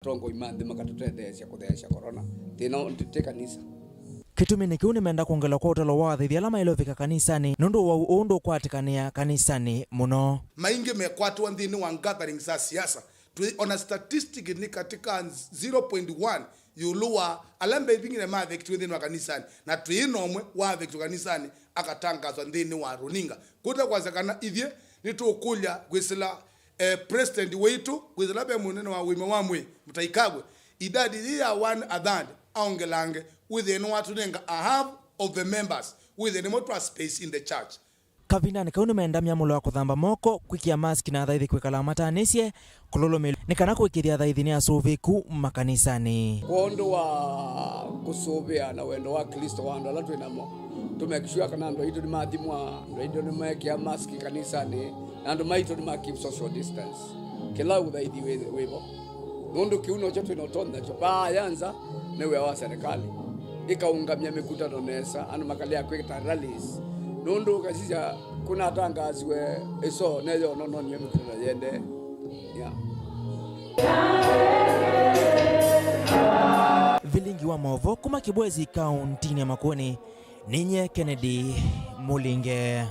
Trongo imande makatutethesya kuthesya corona tino ndite kanisa Kitumini kiu nimeenda kuongela kwa utalo wa thithi ala mailovika kanisani nundu wa undu kwatikania kanisani muno maingi mekwatwa nthini wa gathering za siasa on a statistic ni katika 0.1 yuluwa alambe bingine mavekti nthini wa kanisani na twinomwe wa vekti kanisani akatangazwa nthini wa runinga kuta kwazakana ithie nitukulya gwisila president wetu kwithira be munene wa wime wamwe mutaikagwe idadi ya one adad aongelange within watu nenga a half of the members within a space in the church. Kavinani kauni meenda miamulo wa kuthamba moko kwikia maski na thaithi kwikala matanisye kulolomelo nikana kwikithia thaithi ni asuviku makanisani kondo wa kusuvia na wendo wa Kristo wanda la twinamo tumekishwa kana ndo itu ni mathimwa ndo itu ni mekia maski kanisani na ndo maito ni keep social distance kila uthaithi wevo nondo kiuno chetu inotonda chopa yanza newe wa serikali ikaungamia mikutano nesa anu makalia kwita rallies nondo kasija kuna tangaziwe eso neyo nono ni mikutano yende yeah. Vilingi Wa Mauvoo kuma Kibwezi kauntini ya Makueni ninye Kennedy Mulinge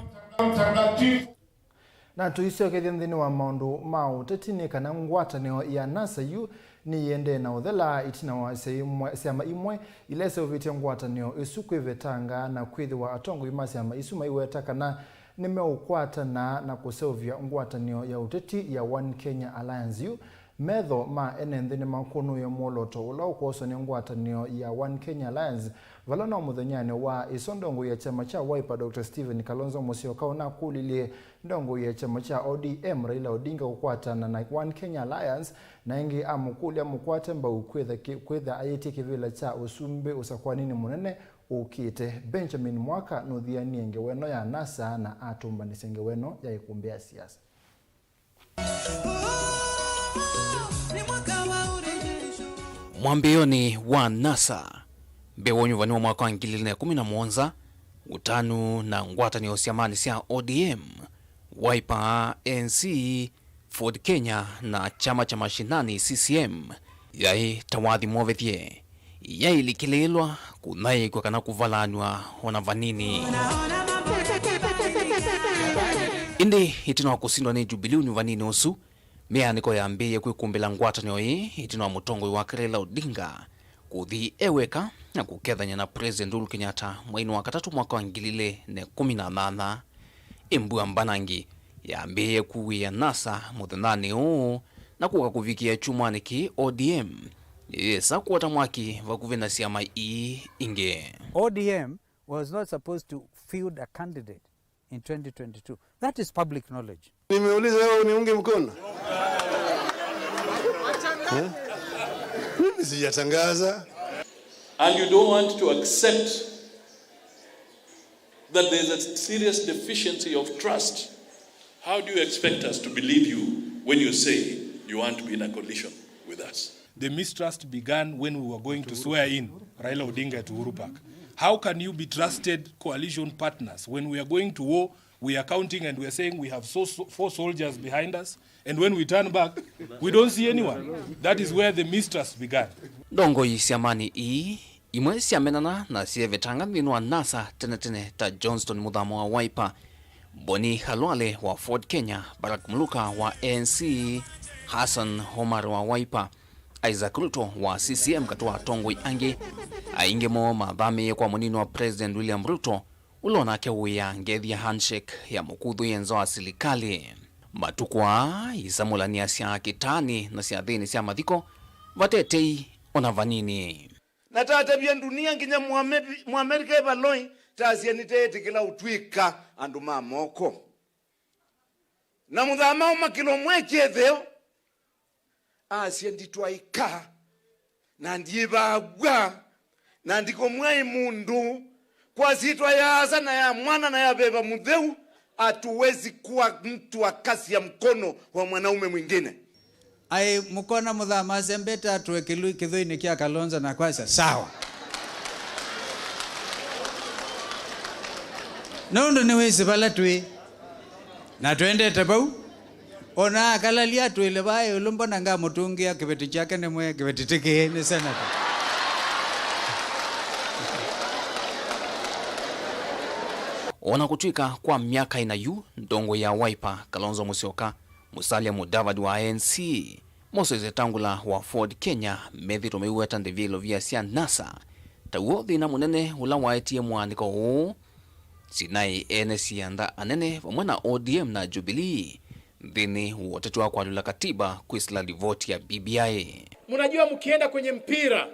na tuisio kethia nthini wa maundu ma utetini kana ngwatanio ya NASA yu ni yende na uthela itina wa siama imwe ilese uvitia ngwatanio isu kwivetanga na kwithiwa atongo ima siama isu maiweta kana nimeukwata na kusevya ngwatanio ya uteti ya One Kenya Alliance yu metho ma ene nthini makono ya mwoloto ula ukoso ni ngwatanio ya One Kenya Alliance valana muthanyane wa isondongo ya chama cha Wiper Dr. Stephen Kalonzo Musyoka na kulilie ndongo ya chama cha ODM Raila Odinga kukwatana na One Kenya Alliance na ingi amukulia mukwate mbau kwetha ayeti kivila cha usumbe usakwanini munene ukite Benjamin Mwaka nuthianie ngeweno ya NASA na atumbanise ngeweno ya ikumbia siasa. Mwambioni wa NASA bewonyu vaniwa mwaka wa 2017 utanu na ngwatanio siamani sia ODM Wiper ANC Ford Kenya na chama cha mashinani CCM yai tawadhi mwovethie yai likilelwa kunai kwa kana kuvalanwa ona vanini indi itino kusindwa ni Jubilee ni vanini osu meaniko ya mbeye kwikumbila ngwatanio hii itino mutongo wa Raila Odinga kuthi eweka na kukethanya na President Uhuru Kenyatta mwaini wa katatu mwaka wa 2018 imbua mbanangi ya mbeye kuwia NASA muthanani huu na kuka kuvikia chumani ki ODM yesa kuwata mwaki vakuvena siama inge. ODM was not supposed to field a candidate in 2022. That is public knowledge. Nimeuliza wewe uniunge mkono? Mimi sijatangaza. And you don't want to accept that there is a serious deficiency of trust. How do you expect us to believe you when you say you want to be in a coalition with us? The mistrust began when we were going to swear in Raila Odinga to Uhuru Park. How can you be trusted coalition partners when we are going to war? We are counting and we are saying we have 4 soldiers behind us, and when we turn back, we don't see anyone. That is where the mistrust began. Dongo isiamani imwe siamenana na sievetanga nthini wa NASA tene ta Johnston Muthamo wa Wiper, Boni Halwale wa Ford Kenya, Barack Muluka wa ANC, Hassan Omar wa Wiper, Isaac Ruto wa CCM katua tongo ange ainge mo mathame kwa munini wa President William Ruto ulona ke uya ngethia handshake ya mukuthu yenzo wa silikali matukwa isamulani asia kitani na sia thini sia mathiko vatetei ona vanini Na tata bia dunia nginya Muamerika evaloi tasia nitete kila utwika andu mamoko. Na muthama umakilo mweche theo asia nditwaika na ndibagwa na ndiko mwai mundu kwa sitwa ya asa na ya mwana na ya beba mudheu atuwezi kuwa mtu wa kasi ya mkono wa mwanaume mwingine. Ai mukona muthama sembeta tuwekilu kithuini kia Kalonzo na kwasa sawa. Nondo ni wezi bala tui na twende tabau Ona kalalia tuile bae ulumba nanga mutungia kibeti chake ne mwe kibeti teke ne senator. Ona kutwika kwa miaka inayu ndongo ya Wiper Kalonzo Musyoka, Musalia Mudavadi wa ANC, Moses Tangula wa Ford Kenya, methi tumeiweta ndivilo vya sia NASA. Tawo thina munene ula waitie mwandiko huu sinai NC anda anene vamwana ODM na Jubilee dhini wotetua kwa lula katiba kuisla livoti ya BBI. Munajua mkienda kwenye mpira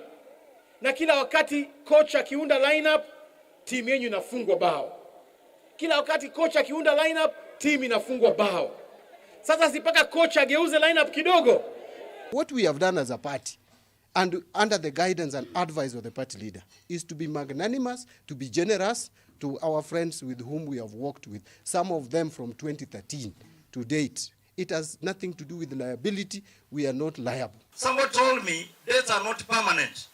na kila wakati kocha akiunda lineup timu yenu inafungwa bao. Kila wakati kocha akiunda lineup timu inafungwa bao. Sasa sipaka kocha ageuze lineup kidogo. What we have done as a party and under the guidance and advice of the party leader is to be magnanimous, to be generous to our friends with whom we have worked with, some of them from 2013 to date. It has nothing to do with liability. We are not liable. Someone told me debts are not permanent.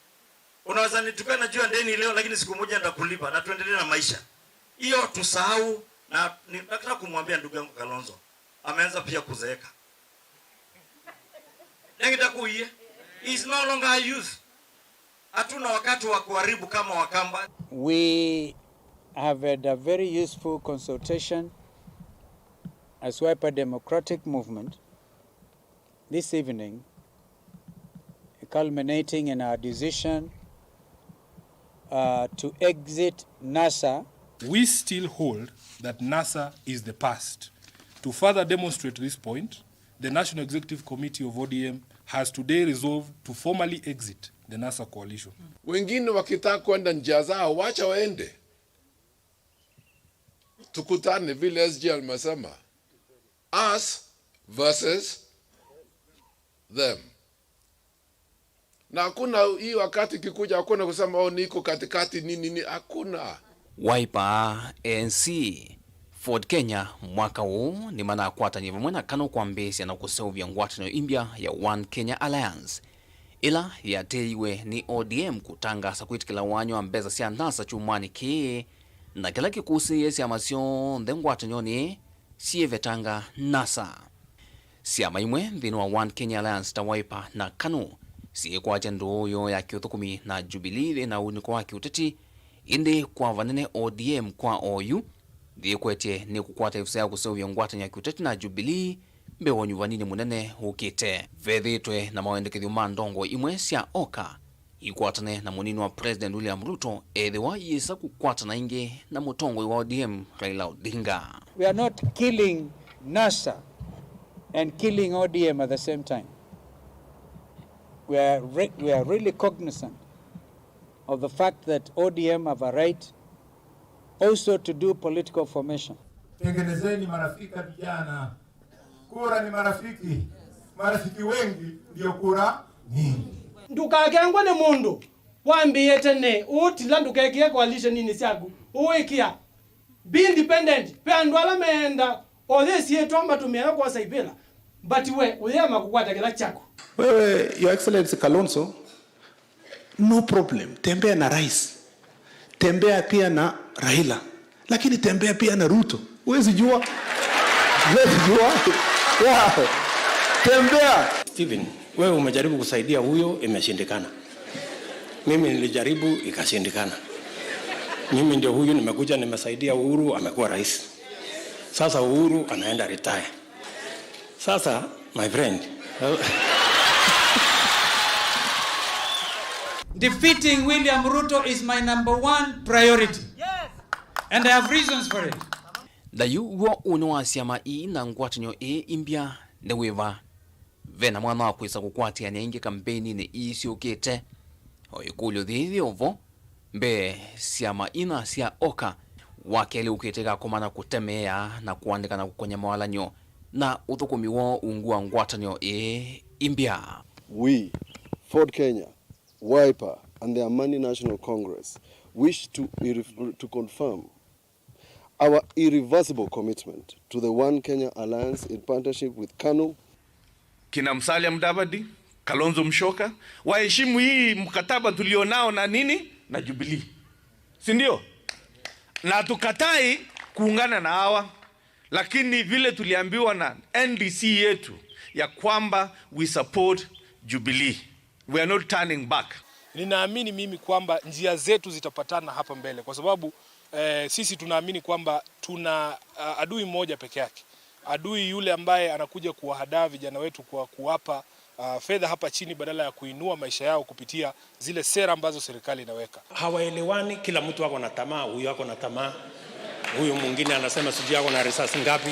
Unaweza nitukana najua deni leo lakini siku moja nitakulipa na tuendelee na maisha. Hiyo tusahau, na nataka kumwambia ndugu yangu Kalonzo ameanza pia kuzeeka. Ningetakuie is no longer a youth. Hatuna wakati wa kuharibu kama Wakamba. We have had a very useful consultation as Wiper Democratic Movement this evening, culminating in our decision to exit NASA. We still hold that NASA is the past. To further demonstrate this point, the National Executive Committee of ODM has today resolved to formally exit the NASA coalition. Wengine wakitaka kwenda njia zao wacha waende. Tukutane vile SG alimesema. Us versus them. Na hakuna hii wakati kikuja hakuna kusema niko katikati nini hakuna. Wiper ANC Ford Kenya mwaka huu ni mana kwata nyivu mwena kano kwa mbesi na kusevya ngwatano imbia ya One Kenya Alliance. Ila ya teiwe ni ODM kutanga sakwitikila wanyo ambeza siya nasa chumani kee na kila kikusi yesi amasyon dhe ngwatano ni siye vetanga NASA. Siya maimwe dhinu wa One Kenya Alliance ta Wiper na kano siye kwa jendo yo ya kiothukumi na Jubilee na uniko waki uteti indi kwa vanene ODM kwa OU dhiye kwetie ni kukwata ifusaya kusevya ngwatano ya kiuteti na Jubilee mbewo nyuvanini munene ukite. Vedhitwe na mawendekethyo ma ndongo imwe sia oka ikwatane na munini wa President William Ruto edhiwa yisa kukwatana inge na mutongo wa ODM Raila Odinga. We are not killing NASA and killing ODM at the same time. We are really cognizant of the fact that ODM have a right also to do political formation. Tengenezeni marafiki vijana. Kura ni marafiki. Marafiki wengi ndio kura nyingi. Ndukagengwa ne mundu wambiye tene utila ndukekie coalition nini siagu uikia be independent pe ndwala meenda odesi yetu amba tumia kwa saibela but we uyama kukwata kila chako. Wewe your excellency Kalonzo, no problem, tembea na rais, tembea pia na Raila, lakini tembea pia na Ruto. Huwezi jua wow. Tembea. Steven, wewe umejaribu kusaidia huyo, imeshindikana. Mimi nilijaribu ikashindikana. Mimi ndio huyu nimekuja nimesaidia Uhuru amekuwa rais. Sasa Uhuru anaenda retire. Sasa my friend, defeating William Ruto is my #1 priority. Yes. And I have reasons for it. Dayu wo uno siama na ngwatanyo imbia ne weva vena mwana wa kwisa kukwatia ne inge kampeni ne isi okete oyikulyo dhithi ovo mbe siama ina sia oka wakeli ukiteka komana kutemea na kuandika na kukonya mawalanyo na uthukumi wo ungua ngwatanyo imbia. We, Ford Kenya, Wiper and the Amani National Congress wish to confirm our irreversible commitment to the One Kenya Alliance in partnership with KANU, kina Musalia Mudavadi, Kalonzo Musyoka, waheshimu hii mkataba tulionao na nini na Jubilee. Si ndio? Na tukatai kuungana na hawa. lakini vile tuliambiwa na NDC yetu ya kwamba we support Jubilee, we are not turning back. Ninaamini mimi kwamba njia zetu zitapatana hapa mbele, kwa sababu sisi tunaamini kwamba tuna adui mmoja peke yake. Adui yule ambaye anakuja kuwahadaa vijana wetu kwa kuwapa fedha hapa chini badala ya kuinua maisha yao kupitia zile sera ambazo serikali inaweka. Hawaelewani, kila mtu wako na tamaa, huyu wako na tamaa. Huyu mwingine anasema sijui yako na risasi ngapi.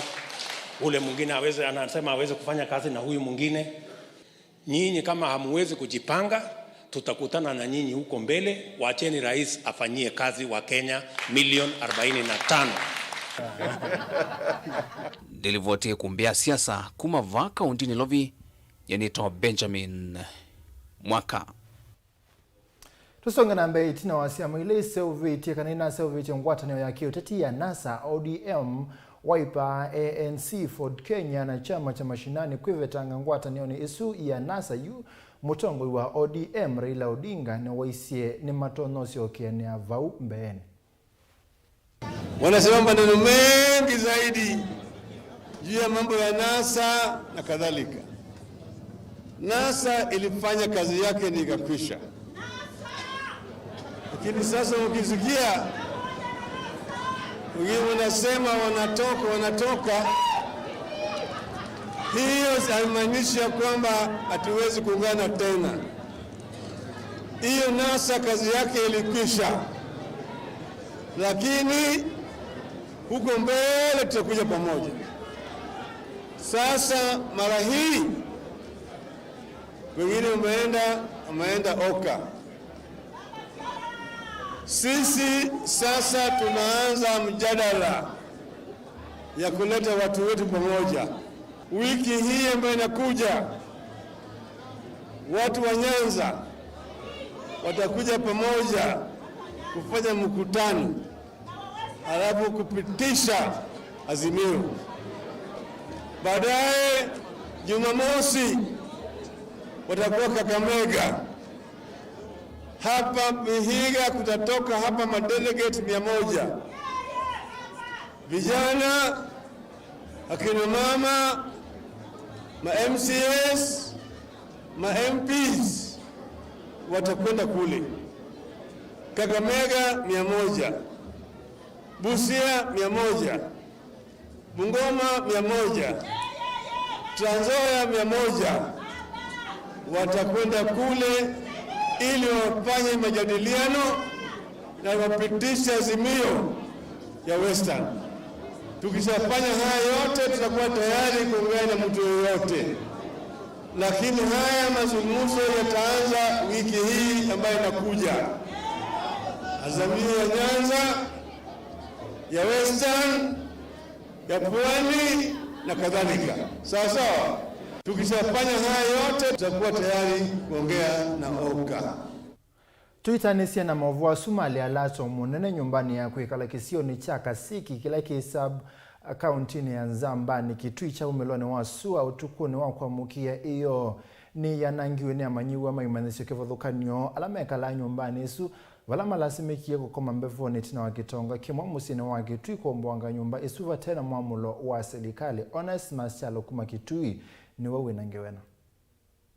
Ule mwingine anasema hawezi kufanya kazi na huyu mwingine. Nyinyi kama hamuwezi kujipanga, tutakutana na nyinyi huko mbele. Waacheni rais afanyie kazi wa Kenya milioni 45. Delivote kumbia siasa kumava kaunti Lovi yanito Benjamin Mwaka. Tusonga na mbele itina wasiamu ile Selviti kanina Selviti ngwatanio ya kiuteti ya NASA ODM Wiper ANC Ford Kenya na chama cha mashinani kwivetanga ngwatanio ni isu ya NASA yu mutongo wa ODM Raila Odinga ni waisie ni matonosio kiene avau mbene. Wanasema maneno mengi zaidi juu ya mambo ya NASA na kadhalika. NASA ilifanya kazi yake ni ikakwisha. Lakini sasa ukisikia wengine wanasema wanatoka, hiyo haimaanishi kwamba hatuwezi kuungana tena. Hiyo NASA kazi yake ilikwisha, lakini huko mbele tutakuja pamoja. Sasa mara hii wengine wameenda Oka. Sisi sasa tunaanza mjadala ya kuleta watu wetu pamoja. Wiki hii ambayo inakuja, watu wa Nyanza watakuja pamoja kufanya mkutano, alafu kupitisha azimio. Baadaye Jumamosi watakuwa Kakamega. Hapa Vihiga kutatoka hapa madelegate 100. Vijana, akina mama, ma-MCS, ma-MPs watakwenda kule. Kakamega 100, Busia 100, Bungoma 100, Trans Nzoia 100 watakwenda kule ili wafanye majadiliano na wapitishe azimio ya Western. Tukishafanya haya yote tutakuwa tayari kuungana na mtu yoyote. Lakini haya mazungumzo yataanza wiki hii ambayo inakuja. Azimio ya Nyanza, ya Western, ya Pwani na kadhalika. Sawa sawa. Tukishafanya haya yote tutakuwa tayari kuongea na Oka. Tuitanisia na Mauvoo Somalia lato munene nyumbani ya kuikala kisioni cha Kasiki kila kisab kauntini ya Nzambani kitui cha umelone wa sua utukuni wa kuamukia iyo ni yanangiwe ni amanyiwa maimanisio kevodhukanyo alamekala nyumbani isu valama lasimikie kukoma mbevoni tina wakitonga kimwa musine wa kitui kuombuanga nyumba isu vatena mwamulo wa serikali honest masialo kuma kitui ni wawe nangewena.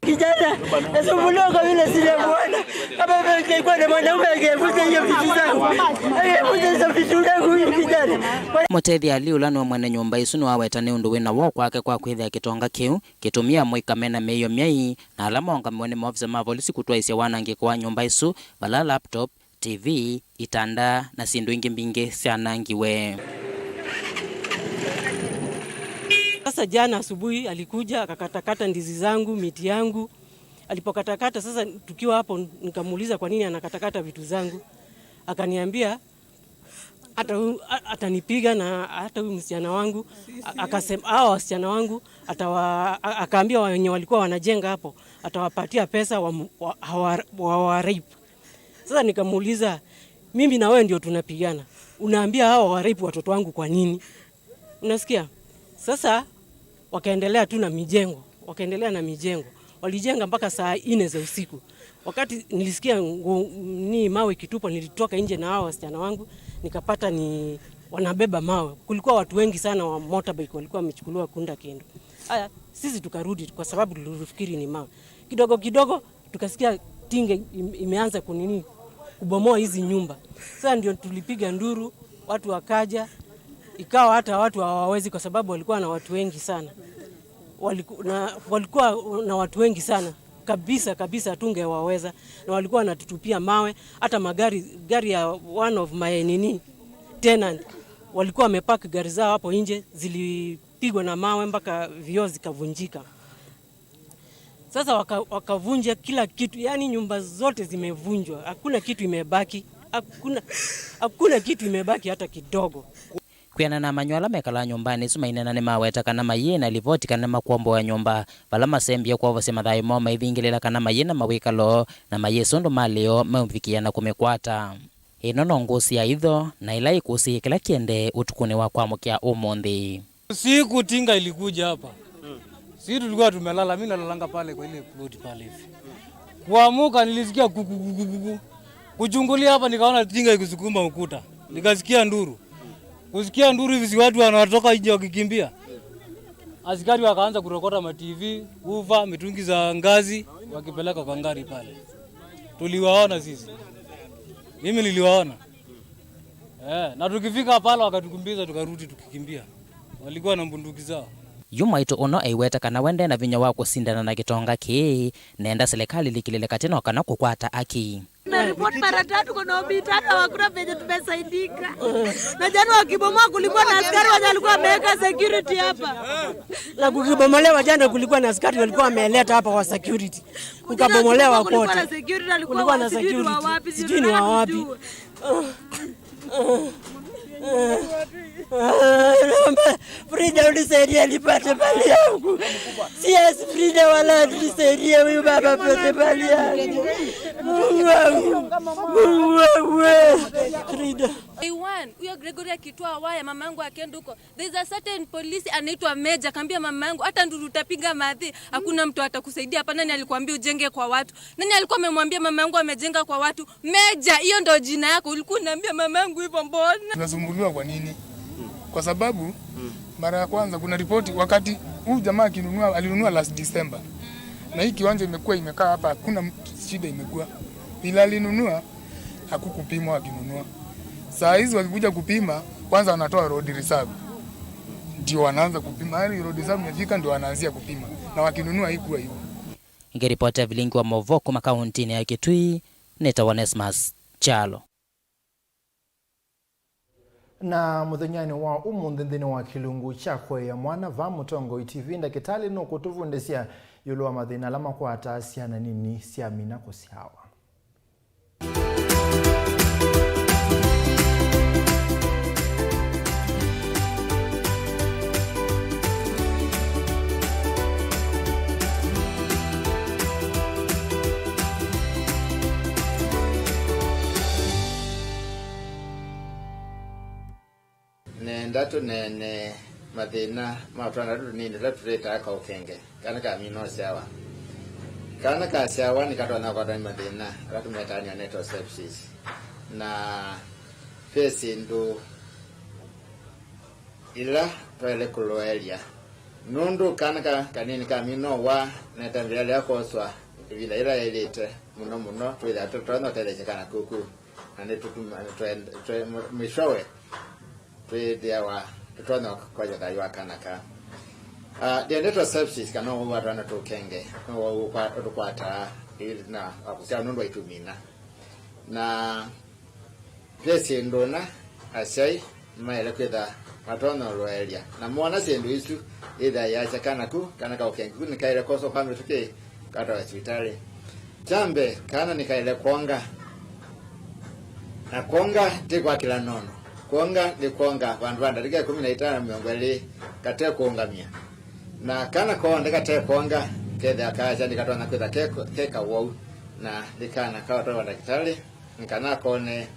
Kijana, eso mdogo vile sile muona. Kama vile kwa mwanaume angefuta hiyo vitu zangu. Angefuta hizo vitu zangu kijana. Mutethi aliulano wa mwana nyumba isu no awetane undu wina wo kwake kwa kwithia kitonga kiu kitumia moikamena meyo myai na alama ongamone maofisa ma polisi kutwaisia wanangi kwa nyumba isu bala laptop, TV, itanda na sindu ingi mbingi sianangiwe. Sasa jana asubuhi alikuja akakatakata ndizi zangu, miti yangu. Alipokatakata sasa tukiwa hapo nikamuuliza kwa nini anakatakata vitu zangu. Akaniambia atanipiga na hata huyu msichana wangu. Akasema hao wasichana wangu akaambia wenye walikuwa wanajenga hapo atawapatia pesa wa rape. Sasa nikamuuliza mimi na wewe ndio tunapigana. Unaambia hao wa rape watoto wangu kwa nini? Unasikia? Sasa wakaendelea tu na mijengo, walijenga mpaka saa 4 za usiku. Wakati nilisikia ni mawe kitupo, nilitoka nje na hao wasichana wangu, nikapata ni wanabeba mawe. Kulikuwa watu wengi sana wa motorbike walikuwa wamechukuliwa kunda kendo. Haya, sisi tukarudi kwa sababu tulifikiri ni mawe. Kidogo kidogo tukasikia tinge imeanza kubomoa hizi nyumba. Sasa ndio tulipiga nduru, watu wakaja, ikawa hata watu hawawezi kwa sababu walikuwa na watu wengi sana. Walikuwa na watu wengi sana kabisa tungewaweza, na walikuwa wanatutupia mawe. Hata gari ya one of my tenant walikuwa wamepaki gari zao hapo nje, zilipigwa na mawe mpaka vioo zikavunjika. Sasa wakavunja kila kitu, yani nyumba zote zimevunjwa, hakuna kitu imebaki, hakuna kitu imebaki hata kidogo. Kwiana na manywala mekala nyumbani sumainena ni maweta kana mayina livoti kana makwombo ya nyumba bala masembia kwa vose madhayo mo maithingilela kana mayina mawikalo na mayesondo maleo maumvikia na kumekwata. Ino nongosi ya idho na ila ikusi kila kiende utukune wa kwa mkia umondi. Siku tinga ilikuja hapa. Sisi tulikuwa tumelala, mimi nalalanga pale kwa ile plot pale hivi. Kuamuka nilisikia kukukukuku. Kuchungulia hapa nikaona tinga ikisukuma ukuta. Nikasikia nduru. Kusikia nduru hivi watu wanatoka nje wakikimbia. Askari wakaanza kurokota ma TV, uva, mitungi za ngazi wakipeleka kwa ngari pale. Tuliwaona sisi. Mimi niliwaona. Na tukifika pale wakatukimbiza tukarudi tukikimbia. Walikuwa na bunduki zao. Yumaito ono aiweta kana wende na vinya wako sindana na kitonga ki nenda serikali likileleka tena kana kukwata aki. Na report mara 3 kuna obita hata wakura venye tumesaidika. Na jana wakibomoa kulikuwa na askari walikuwa wameweka security hapa. Na kukibomolewa jana kulikuwa na askari walikuwa wameleta hapa wa security. Kukabomolewa kote. Kulikuwa na security. Sijui ni wa wapi. Frida ulisaidia nipate mali yangu. Siasi Frida wala ulisaidia huyu baba pate mali yangu. Frida. Huyo Gregory akitoa waya mama yangu akaenda huko. There is a certain police anaitwa Meja, akamwambia mama yangu hata nduru utapiga madhi, hakuna mtu atakusaidia hapa. Nani alikwambia ujenge kwa watu? Nani alikuwa amemwambia mama yangu amejenga kwa watu? Meja, hiyo ndio jina yako. Ulikuwa unaniambia mama yangu hivyo mbona? Tunasumbuliwa kwa nini? Kwa sababu mara ya kwanza kuna ripoti wakati huyu jamaa alinunua last December. Na hii kiwanja imekuwa imekaa hapa, hakuna shida imekuwa. Ila alinunua hakukupimwa akinunua. Saa hizi wakikuja kupima kwanza wanatoa road reserve. Ndio wanaanza kupima, hali road reserve imefika ndio wanaanzia kupima. Na wakinunua haikuwa hivyo. Ngiripoti ya Vilingi Wa Mauvoo kuma kauntini ya Kitui, Neta Onesmus Chalo. Na muthenyani wa umuthi nthini wa kilungu chakwe ya mwana va mutongo TV ndakitali no kutuvundisia yulu wa mathina lama kwa atasia na nini siamina kusiawa. Ndatu nene mathina matwana ndu nini la tureta ka ukenge kana ka mino sawa kana ka sawa ni katwana kwa mathina ratumetania neto sepsis na face ndo ila toile kuloelia nundu kana ka kanini ka mino wa netambira ya koswa vile ila elite muno twila tutona teleje kana kuku ane tutuma mishowe twedewa tutona kwa jada ywa kanaka the network services kana wa rana to kenge wa kwata na akusia nundu itumina na pese ndona asai maile kweda matona roelia na mwana sendu isu ida ya chakana ku kana ka okenge ni kaile koso pambe tuke kata hospitali jambe kana ni kaile kwanga na kwanga tikwa kila nono kuonga ni kuonga vandu vandarika 15 miongweli kate kuongamia na kana kuonga kate kuonga kede akaja nikatona kwenda keka wau na nikana kawa toa daktari nikana kone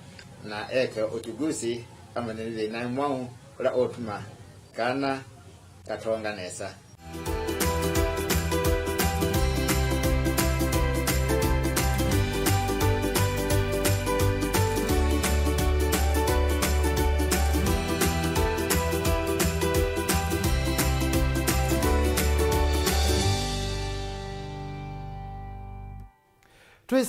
na eke uchuguzi kama nili na mwau la otuma kana katonga nesa.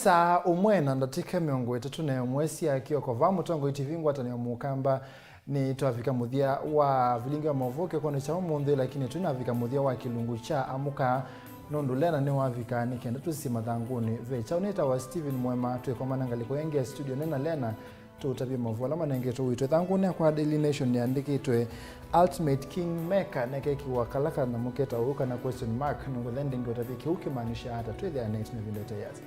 Nisa umwena ndatika miongo itatu na mwesi akiwa kwa vamu tongo TV ngwatani ya mukamba ni tuafika muthia wa Vilingi Wa Mauvoo ke kone cha mundu lakini tunafika muthia wa kilungu cha amuka nondulena ne wavika ni kenda tusima thanguni vecha uneta wa Steven Mwema twekomana ngaliko yenge studio nena lena tutabia Mauvoo lama nenge tuwitwe thanguni kwa Daily Nation yandikitwe Ultimate King Maker neke kiwa kalaka na muketa uka na question mark nungu lending utabiki ukimaanisha hata twethe ya next video yazi.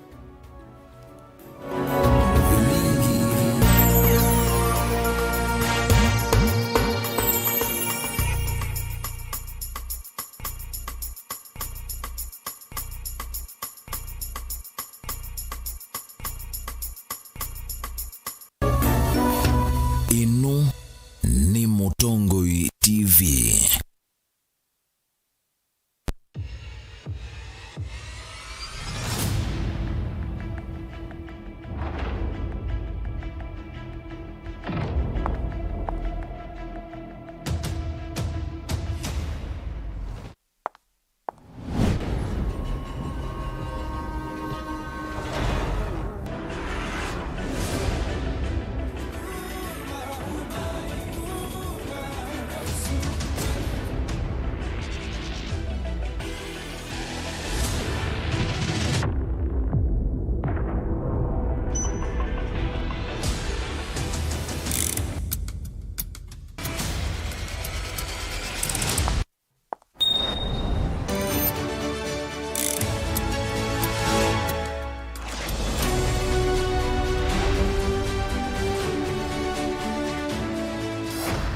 Inu ni Mutongoi TV.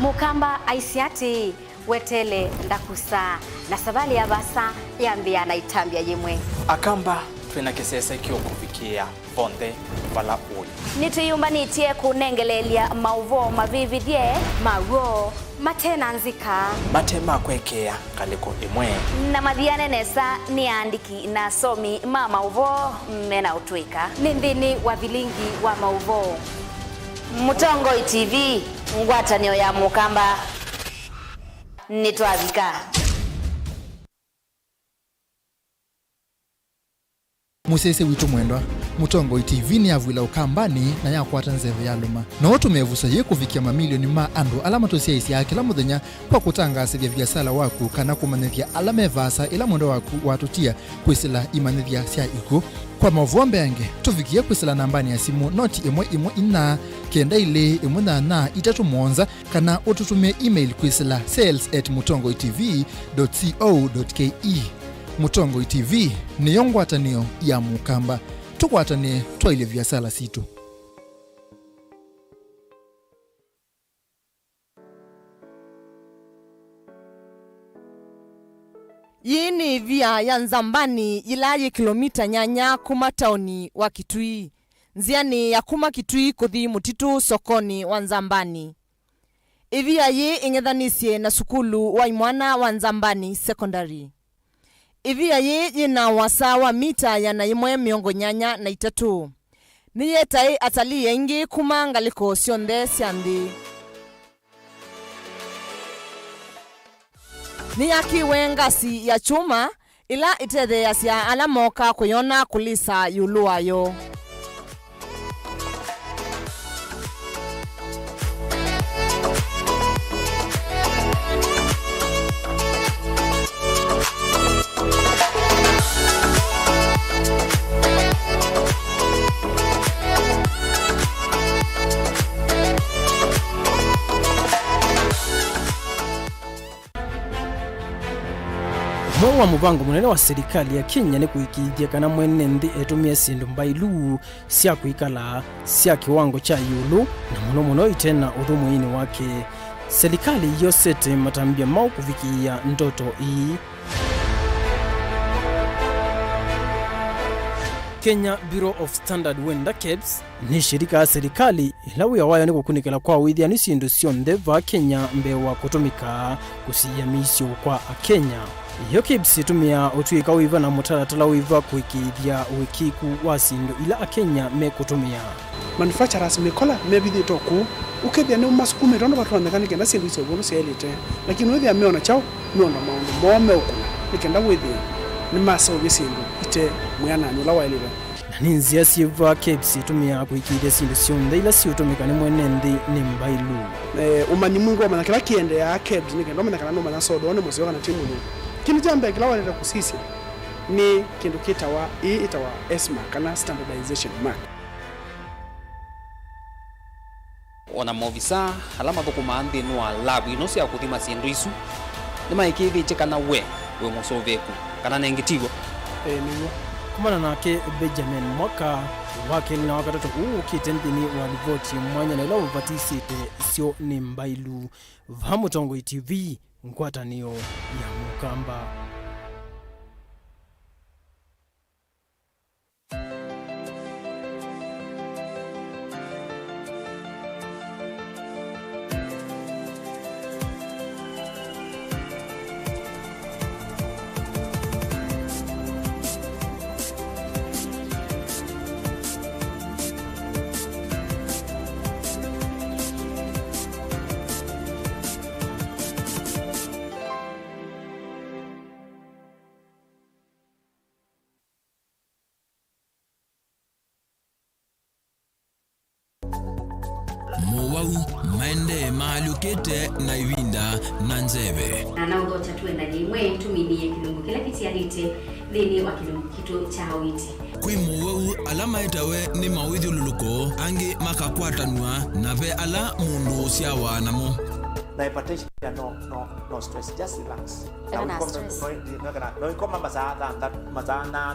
Mukamba aisiati wetele ndakusa na sabali ya basa yambia na itambia yemwe akamba twina kisese kyo kufikia bonde bala uli nituyumba nitie kunengelelia Mauvoo mavividie mago matena nzika matema kwekea kaliko imwe na madhiane nesa ni andiki na somi Mauvoo mena utwika nindini wa Vilingi Wa Mauvoo Mutongoi TV ngwatanio ya mukamba nitwavika Musese witu mwendwa Mutongoi TV ni avwila ukambani na yakwata nzeve ya luma no tumevusa ye kufikia mamilioni ma andu alama tosia isi ya kila muthenya kwa kutangasa vya biasala waku kana kumanethia alama evasa ila mwendo waku watutia kwisila imanethia sia iku kwa Mauvoo mbeange tufikia kwisila nambani ya simu noti imwe ina kenda ile imwe na itatu mwonza kana ututumie email kwisila sales@mutongoitv.co.ke. Mutongoi TV ni yongwatanio ya mukamba tukwatane twaile biasala situ. Yini via ya Nzambani ilaye kilomita nyanya kuma taoni wa Kitui. Nziani ya kuma Kitui kuthi mutitu sokoni wa Nzambani. Ivia ye ingethanisie na sukulu wa imwana wa Nzambani secondary. Ivia ye yina wasa wa mita ya na imwe miongo nyanya na itatu. Niyetai atali yengi kuma ngaliko sionde siandi. Ni yaki wengasi ya chuma ila itede ya siya alamoka kuyona kulisa yuluwayo. Wa mubango munene wa serikali ya Kenya ni kuikithia kana mwene ndi etumia sindu mbailu sia kuikala sia kiwango cha yulu na muno itena uthumuini wake serikali yosete matambia mau kufikia ndoto hii. Kenya Bureau of Standard Wenda KEBS ni shirika ya serikali ilawu ya wayo ni kukunikela kwa withia ni sindu sionde va Kenya mbewa kutumika kusiyamisyo kwa Kenya. Iyo KEBS itumia utuika wiva na mutaratala wiva kuikithia wikiku wa sindu ila Kenya me kutumia. Manufacturers mekola mebithi toku ukethia ni masukume rondo batu wamekanike na sindu iso bono selite lakini withia meona chao meona maundu mome ukuna nikenda withia ni masa ubisindu ite mwana nyola wailira na ninzia siva kebsi tumia kuikide sindu sionde ila si utumika ni mwene ndi ni mbailu umanyi mungu wamana kila kiende ya kebs ni kendo menakana no manasodo one musi wakana timu ni kini jambe kila waneta kusisi ni kindu kitawa itawa ESMA kana standardization mark. Ona movisa alama thukuma nthi nwa labu ino cia kuthima sindu isu ni maikithi chekana we musoveku kana nengitigo niyo kumana nake Benjamin Mwaka wake na wakati huu kitendini wa ripoti mwanya na ilo vatisite sio ni mbailu Vamutongo TV ngwatanio ya Mukamba. Mauvoo maende maalukete na iwinda na nzeve. Na naugo chatuenda nyimwe tuminie kilungu kila kitianite dhini wa kilungu kitu cha hawiti. Kwi Mauvoo alama itawe ni mawidhi ululuko angi makakwatanwa na ve ala mundu siawa namo. Na hypertension no stress, just relax. No koma mazada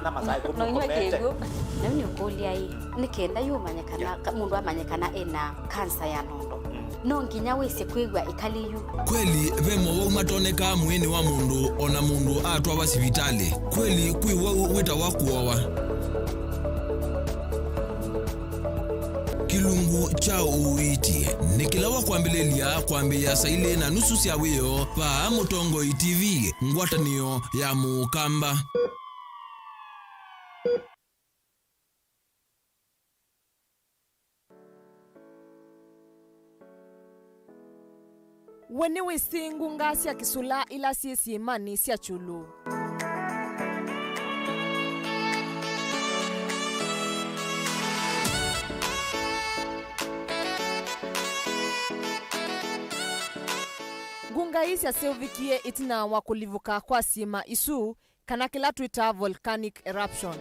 na mazai kuma komete. Na ni ukolia hii nikenda yumanyekana mundu amanyekana ena cancer ya nondo. No nginya wese kwigwa ikaliyu. Kweli ve Mauvoo matoneka mwini wa mundu ona mundu atwa basivitali. Kweli kwi wau wita wakuowa. Kilungu cha uiti nikilawa kuambilelia kuambia saile na nusu sia wio pa Mutongo TV ngwatanio ya Mukamba. Wene wesingu ngasi ya kisula ila siesi imani siya chulu. Gunga isi ya seovikie itina wakulivuka kwa sima isu kana kila Twitter volcanic eruption.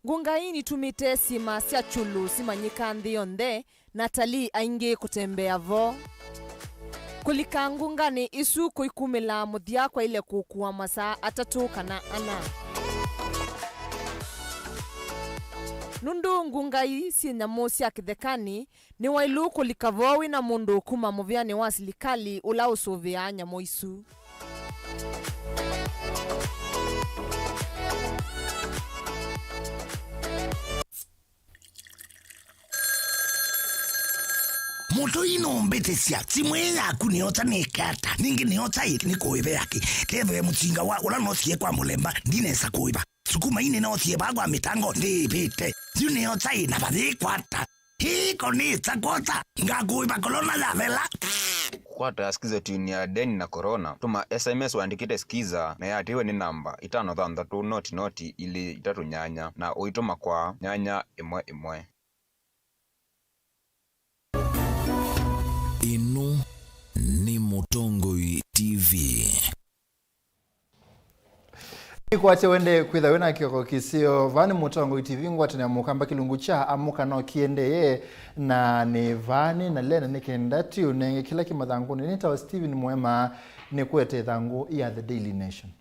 Gunga hii ni tumite sima siya chulu simanyika ndionde Natali ainge kutembea vo. Kulika ngunga ni isu kuikumila muthia kwa ile kukuwa masaa atatu kana ana. Nundu ngunga hii si nyamo cia kithekani ni wailu kulika vowi na mundu kuma muviani wa silikali ula usuvia nyamo isu. Moto ino mbete siya timwe yaku niota nekata ningi niota ni kuive yake keve mutsinga wa ula nothie kwa mulemba ndinesa kuiva sukuma ine nothie bagwa mitango ndipite yu niota ina bathi kwata hiko nita kwata ngakuiva kolona ya vela kwata yaskiza tuni ya deni na corona tuma SMS waandikite skiza na yatiwe ni namba 533 noti ili 3 na uituma kwa 111. Inu ni Mutongo TV. Ikwache wende kwitha wena kioko kisio vani Mutongo TV ngwatani ya Mukamba kilungu cha amuka no kiende ye na ni vani na lena nikendati unenge kila kimathangu nitawa Steven Mwema ni kuete thangu ya The Daily Nation.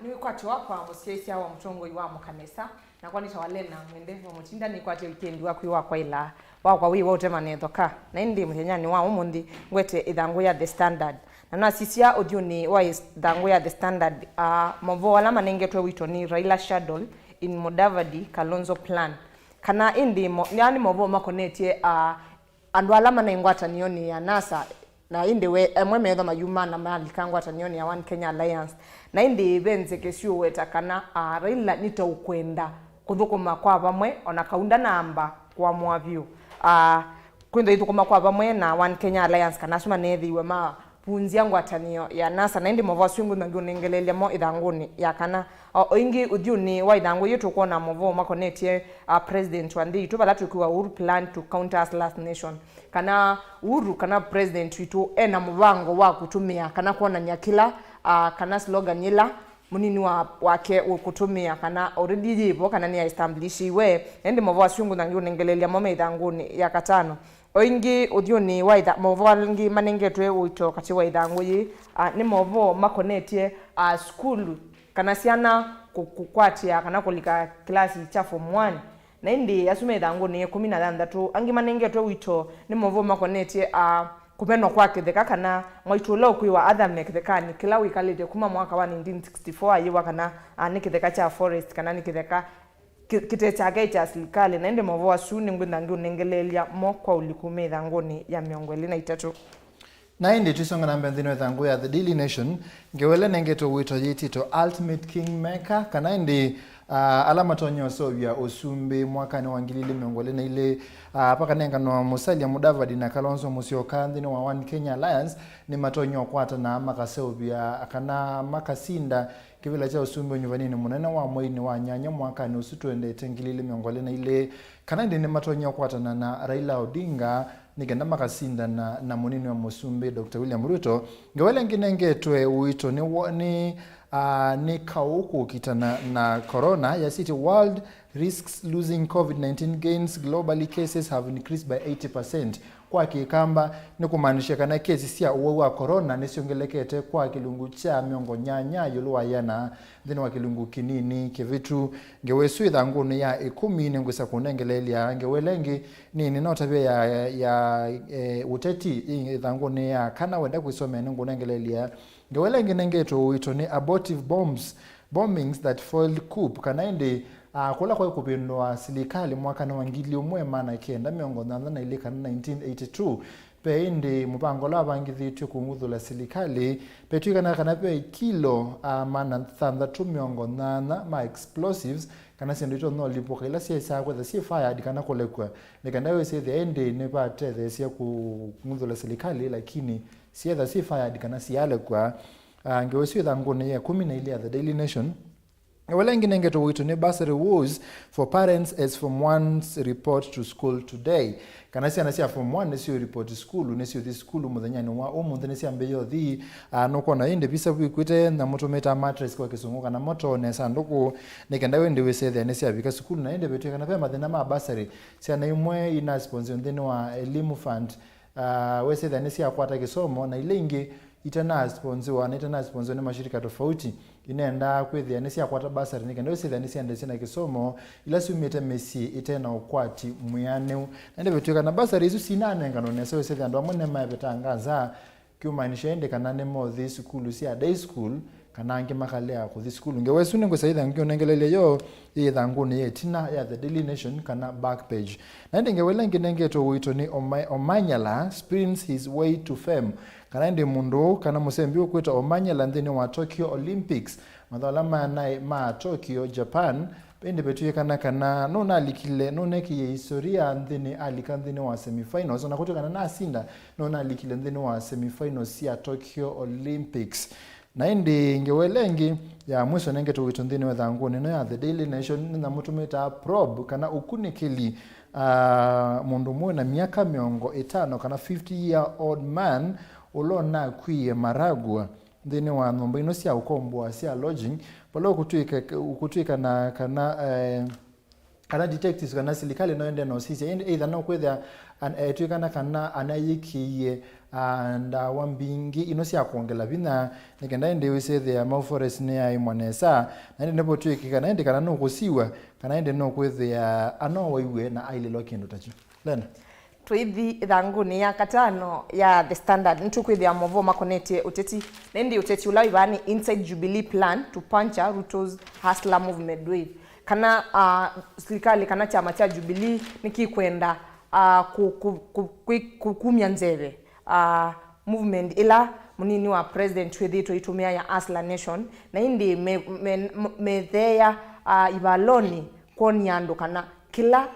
Ni kwati wapa musiesi wa Mutongo wa Mukanesa na kwa nitawalena mwendevu mutinda ni kwati weekend wakwa ila wakwa wi wote manethoka na indi muthenyani wa umundi ngwete ithangu ya The Standard na sisia odioni wa ithangu ya The Standard Mauvoo alama nengetwe wito ni Raila Shadow in Mudavadi Kalonzo plan kana indi yani Mauvoo makonetie andu alama na ingwata nioni ya NASA na indi we mwemetho mayuma na malikangwa tanioni ya One Kenya Alliance na indi benze kesio weta kana Raila nito ukwenda kuthukuma kwa bamwe ona kaunda namba kwa mwavyu kwenda ithukuma kwa bamwe na One Kenya Alliance kana suma nethiwe punzia ngwatanio ya NASA na indi Mauvoo swingu na ngunengelelia mo idhanguni ya kana oingi udhiuni wa idhangu yetu kuona Mauvoo makonetie president wandi itu bala tukiwa Uhuru plan to counter as last nation kana Uhuru kana president itu ena mubango wa kutumia kana kuona nyakila kana slogan yila munini wake kutumia kana already jibo kana ni establishiwe indi Mauvoo swingu na ngunengelelia mo idhanguni ya katano oingi udhiuni wa Mauvoo ngi manengetwe uito kati wa idhangu yi ni Mauvoo makonetie school kana siana kukwatia kana kulika klasi cha form 1 na indi asume idhangu ni 16 angi manengetwe uito ni Mauvoo makonetie kupeno kwake theka kana mwaitulo kuiwa other mektheka ni kila wikalite kuma mwaka wa 1964 ayiwa kana nikitheka cha forest kana nikitheka kitechaga cha serikali na indi Mauvoo asuni ngwindangi unengelelia mo kwa ulikume idhanguni ya 23 na indi tusonga na mbendino idhangu ya The Daily Nation ngewele nengeto wito yitito Ultimate Kingmaker kana indi alama tonyo sovya osumbe mwaka ni wangilili miongole na ile paka nenga no Musalia Mudavadi na Kalonzo Musyoka ndino wa One Kenya Alliance ni matonyo kwata na makasovya kana makasinda kivila cha usumbe nyuvanini munene wa mwini wa nyanya mwaka ni usituende tengilili miongole na ile kana ndi ni matonyo kwata na Raila Odinga nigenda makasinda na munini wa Musumbe Dr. William Ruto ngewele nginengetwe uito ni kauku kitana na corona ya city world risks losing COVID-19 gains globally cases have increased by 80% kwa kikamba ni kumaanisha kana kesi sia uwe wa corona nisiongelekete kwa kilungu cha miongo nyanya yuluwa yana dhini wa kilungu kinini kivitu ngewesu idhanguni ya 10 ngwisa kunengelelia ngewelengi ni ninotabia ya uteti idhanguni ya kana wenda kuisome ngunengelelia ngewelengi nengeto uito ni abortive bombings that foiled coup kana indi kula kwa kupindwa serikali mwaka na wangili umwe maana kenda miongo na ile kana 1982 pe indi mupango la bangithi kungudhula serikali petu kana pe kilo maana thanda tu miongo na ma explosives kana sendo no lipo ila siasa kwa the fire kana kolekwa nikanda we say the end ne pate the sia kungudhula serikali lakini siasa fire kana siale kwa ngewesi dhanguni ya 10 na ile ya The Daily Nation wala ngine ngeto wito ni bursary woes for parents as from one's report to school today kana si anasia from one nesi report to school nesi this school mudhanyani wa omu nesi ambeyo thi no kona inde bisa kwite na moto meta mattress kwa kisunguka na moto ne sanduku nikenda wende wese the nesi abika school na inde betu kana pema thina ma bursary si anaimwe ina sponsor ndino wa elimu fund wese the nesi akwata kisomo na ile ingi itana sponsor ni mashirika tofauti inaenda kwethia nesi akwata basari nika ndio sitha nesi ande sina kisomo ila sumete mesi itena ukwati muyane ende betuka na basari isu sinane ngano nese sitha ndo amone mabetangaza kyumaanisha ende kanane mo this school si a day school kana ange makale ako this school ngewesu ngo saida ngyo nengelele yo idhanguni yetina ya The Daily Nation kana back page na ende ngewele ngenengeto wito ni Omanyala sprints his way to fame kana ndi mundu kana musembi ukwita Omanyala ndini wa Tokyo Olympics madhalama ma Tokyo Japan pende betu kana nona alikile nona ki historia ndini alikandini wa semifinals na kutoka na asinda nona alikile ndini wa semifinals ya Tokyo Olympics na indi ngewelengi ya mwisho nengeto wito ndini wa dhanguni no ya The Daily Nation na mutumeta probe kana ukunikili mundu mwe na miaka miongo 5 kana 50-year-old man ulona kwiye Maragua ndini wa nombo ino sia ukombo sia lodging palo kutuika na kana detectives kana serikali no ende no sisi either no kwetha tuikana kana anayikiye and wambingi ino sia kuongela bina nikenda ende wese the Mauvoo forest ne ai mwanesa na ende nebo tuikika na ende kana no kusiwa kana ende no kwetha ano waiwe na aile lokendo tachi lena twithi dhanguni ya katano ya The Standard ntukwithia Mauvoo makonete uteti nendi uteti ulawi bani inside Jubilee plan to puncture Ruto's hustler movement with kana serikali kana chama cha Jubilee nikikwenda kukumya nzeve movement ila munini wa president wedhito itumia ya hustler nation na indi metheya ibaloni konyando kana kila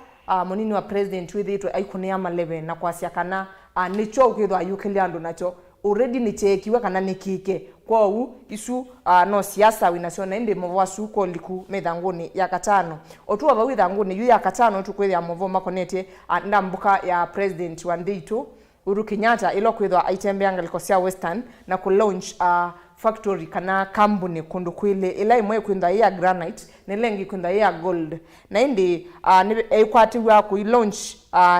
munini wa president wedhito aikunia maleve na kwasia kana nicho ukithwa yukiliando nacho already ni chekiwa kana nikike kwa u isu no siasa winasiona indi Mauvoo asuko liku methanguni ya katano otu aba withanguni yu ya katano tu kwithia Mauvoo makonete ndambuka ya president wa Ndeitu Uhuru Kenyatta ilo kwithwa aitembe angaliko cia Western na ku launch factory kana company kundu kwile ila imwe kwinda ya granite nilengi kwinda ya gold na indi ni ekwatiwa ku launch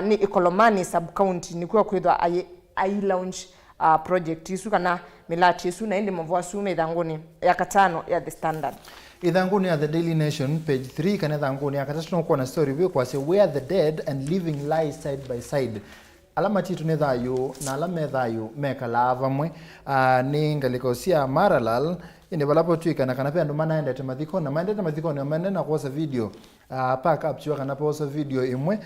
ni Ikolomani sub county ni kwa kwithwa ai launch project isu kana milati isu na indi Mauvoo asu methanguni ya katano ya The Standard. Ithanguni ya The Daily Nation page 3 kana ithanguni ya katatu no na story view kwa say where the dead and living lie side by side. Alama titu ne thayo na alama thayo mekala vamwe ni ngaliko cia Maralal ine balapo twikana kana pe andu manaendete mathiko na maendete mathiko na manena kuosa video pack up chwa kana posa video imwe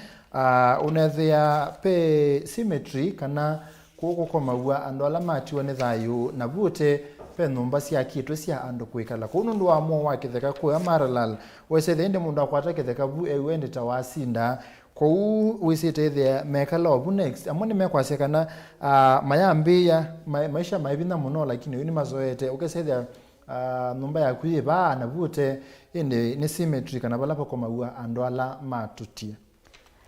unethia pe symmetry kana kuko komaua andu alama tiwa ne thayo na bute pe numba cia kitu cia andu kwikala kuno ndu amwo wakitheka kwa Maralal wese thende mundu akwata kitheka bu ewende tawasinda kou wisite the mekala obu next amoni mekwase kana mayambia maisha maibina muno lakini yuni mazoete ukesethia numba ya kuiba na bute inde ni symmetry kana balapo kwa maua andwala matutia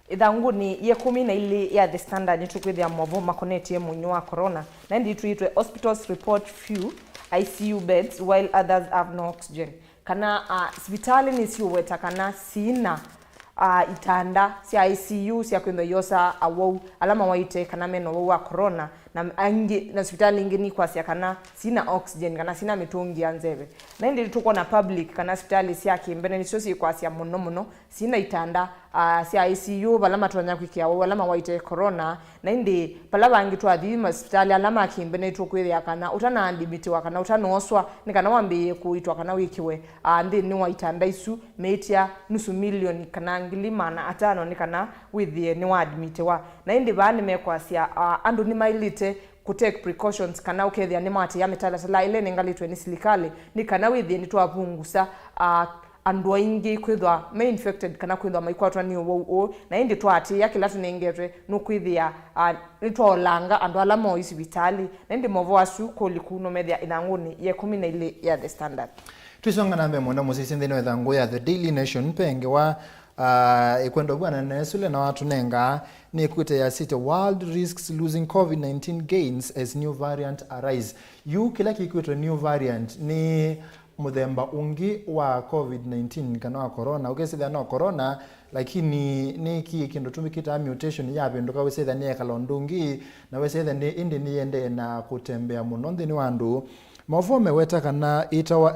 ithanguni ye 12 ya The Standard nitukwithia Mauvoo makonete munyo wa corona na ndi tuitwe hospitals report few ICU beds while others have no oxygen kana hospitali ni siweta kana sina itanda cia ICU cia kwenda yosa awau alama waite kana meno wa corona na angi na hospitali ingini kwa cia kana sina oxygen kana sina mitungi ya nzeve na ndi tuko na public kana hospitali cia kimbene ni sosi kwa cia muno sina itanda cia ICU balama twanya kwikia awau alama waite corona na ndi pala bangi twathi hospitali alama kimbene tukwithia kana utana limit wa kana utanoswa ni kana wambi kuitwa kana wikiwe ndi ni wa itanda isu metia nusu milioni kana ngili mana atano ni kana withie ni wa admit wa na indi bani mekwasia andu ni mailite ku take precautions kana ukethia ni mati ya metala sala ile ngalitwe ni silikali ni kana withie ni twapungusa andu aingi kwithwa me infected kana kwithwa maikwatwa ni o na indi twati ya kila tunengetwe no kwithia ni twolanga andu ala mo isibitali na indi Mauvoo asu ko likuno methia ithanguni ye 12 ya The Standard. Twisonga nambe mwana musisi ndino ithangu ya The Daily Nation penge wa ikwendo bwana nesule na watu nenga ni kwite ya city world risks losing COVID-19 gains as new variant arise. You kila kikwito new variant ni muthemba ungi wa COVID-19 kana wa corona ukesida no corona lakini ni kindu tumikita mutation ya bindu ka weseda ni kalondungi na weseda ni indi ni ende na kutembea muno ndini wandu Mauvoo meweta kana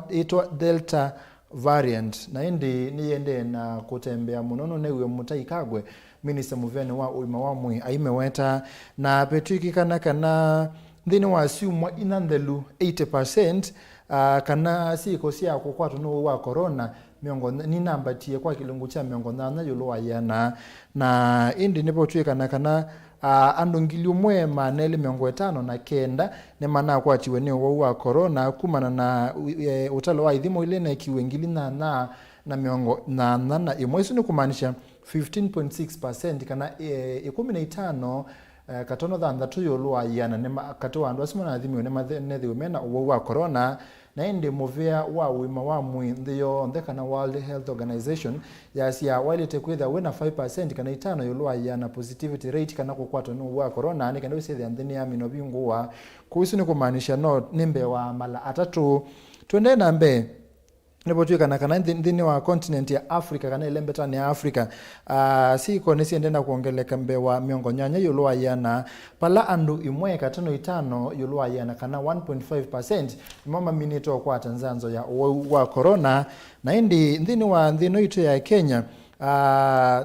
itwa delta variant na indi ni ende na kutembea munono newe mutaikagwe Minister Muvene wa uima wa mwi aimeweta na petwiki kana ndini wa assume inandelu 80% kana siko sia kwa tuno wa corona miongo ni namba tie kwa kilungu cha miongo na yulo ayana na indi nipo twika kana andungili umwe maneli miongo 5 na kenda ne mana kwa tiwe ne wa corona kumana na utalo wa idhimo ile na kiwengili na miongo na imwesu ni kumaanisha 15.6% kana 15 katono dhanda tuyolo ayana ne katoa ndo asima na dhimio ne dhiumena wa corona na indi movea wa uima wa mwi ndiyo ndeka na World Health Organization ya wale tekwetha wena 5% kana 5 yolo ayana positivity rate kana kukwata no wa corona ni kana wese andhini ya minobingu wa kuhusu ni kumaanisha no nimbe wa mala atatu twende nambe Nipotuika na kana ndini wa continent ya Africa kana ile mbetani ya Africa siko nisiendenda kuongeleka mbewa miongo nyanya yolo ayana pala andu imwe katano 5 yolo ayana kana 1.5% mama minito kwa Tanzania ya wa corona na indi ndini wa ndino ito ya Kenya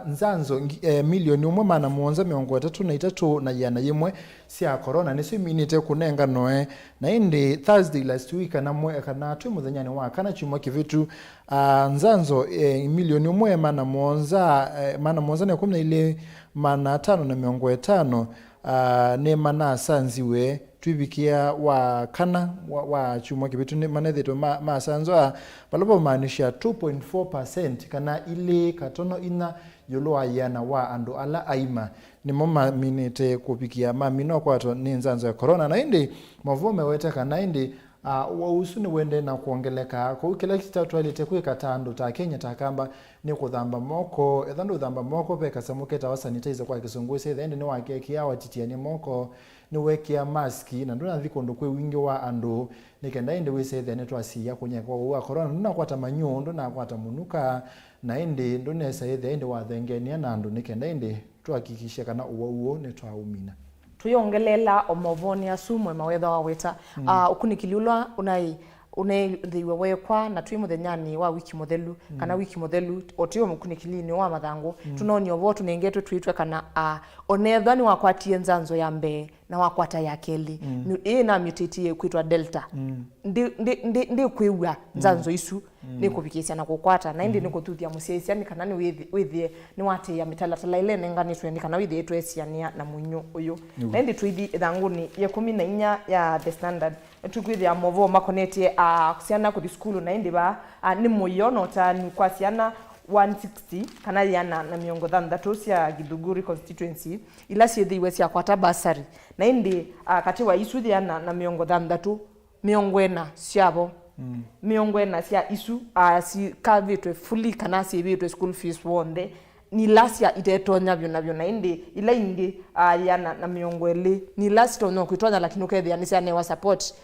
nzanzo milioni umwe mana muonza miongo 3 na yana yimwe sia corona nisi minite kunenga noe na indi Thursday last week kana tu muthanyani wa kana chumwa kivitu nzanzo milioni umwe mana muonza ne 10 ile mana 5 na miongo 5 ne mana sanziwe tubikia wa kana wa chumwa kibitu ne manetheto masanzo palopo maanisha 2.4% kana ile katono ina yolo ayana wa andu ala aima ni moma minite kupikia mamino kwato ni nzanzo ya corona na indi Mauvoo meweteka na indi wausuni wende na kuongeleka kwa kila kitatu alite kwikatando ta Kenya takamba ni kuthamba moko ethandu thamba moko peka samuketa wa sanitizer kwa kisungu se then ni wakekia watitiani moko ni wekia maski na ndona thikondo kwe wingi wa andu nikenda indi wise then twasiya kunyeka wa corona ndona kwata manyundo na kwata munuka na indi ndone sa indi wathengenia na andu nikenda indi twakikisha kana uwo ne twaumina tuyongelela omavoni asumwe mawetha wa weta ukunikiliulwa unethiwe wekwa na twi muthenyani wa wiki muthelu kana wiki muthelu otio mukunikilini wa mathangu tunonio vo tunengetwe twitwe kana onethwa ni wakwatie nzanzo ya mbe na wakwata ya keli na mutatie kwitwa delta ndi kwiwa nzanzo isu ni kubikisia na kukwata na indi ni kututhia musiesia ni kana ni withie ni wate ya mitalatala ile nenganitwe ni kana withie twesiania na munyo uyu na indi twithi ithanguni ya 14 ya the standard tukwithia Mauvoo makonetie ciana kuthi skulu na indi ba ni muyono ta ni kwa ciana 160 kana yana na miongo thandatu cia Githunguri constituency ila ciithiwe cia kwata basari na indi kati wa isu thiana na miongo thandatu miongwena ciabo miongwena cia isu si kavitwe fully kana civitwe school fees wonde ni lasia itetonya byo na indi ila ingi yana na miongweli ni last tono kwitonya lakini ukethia ni cia wa support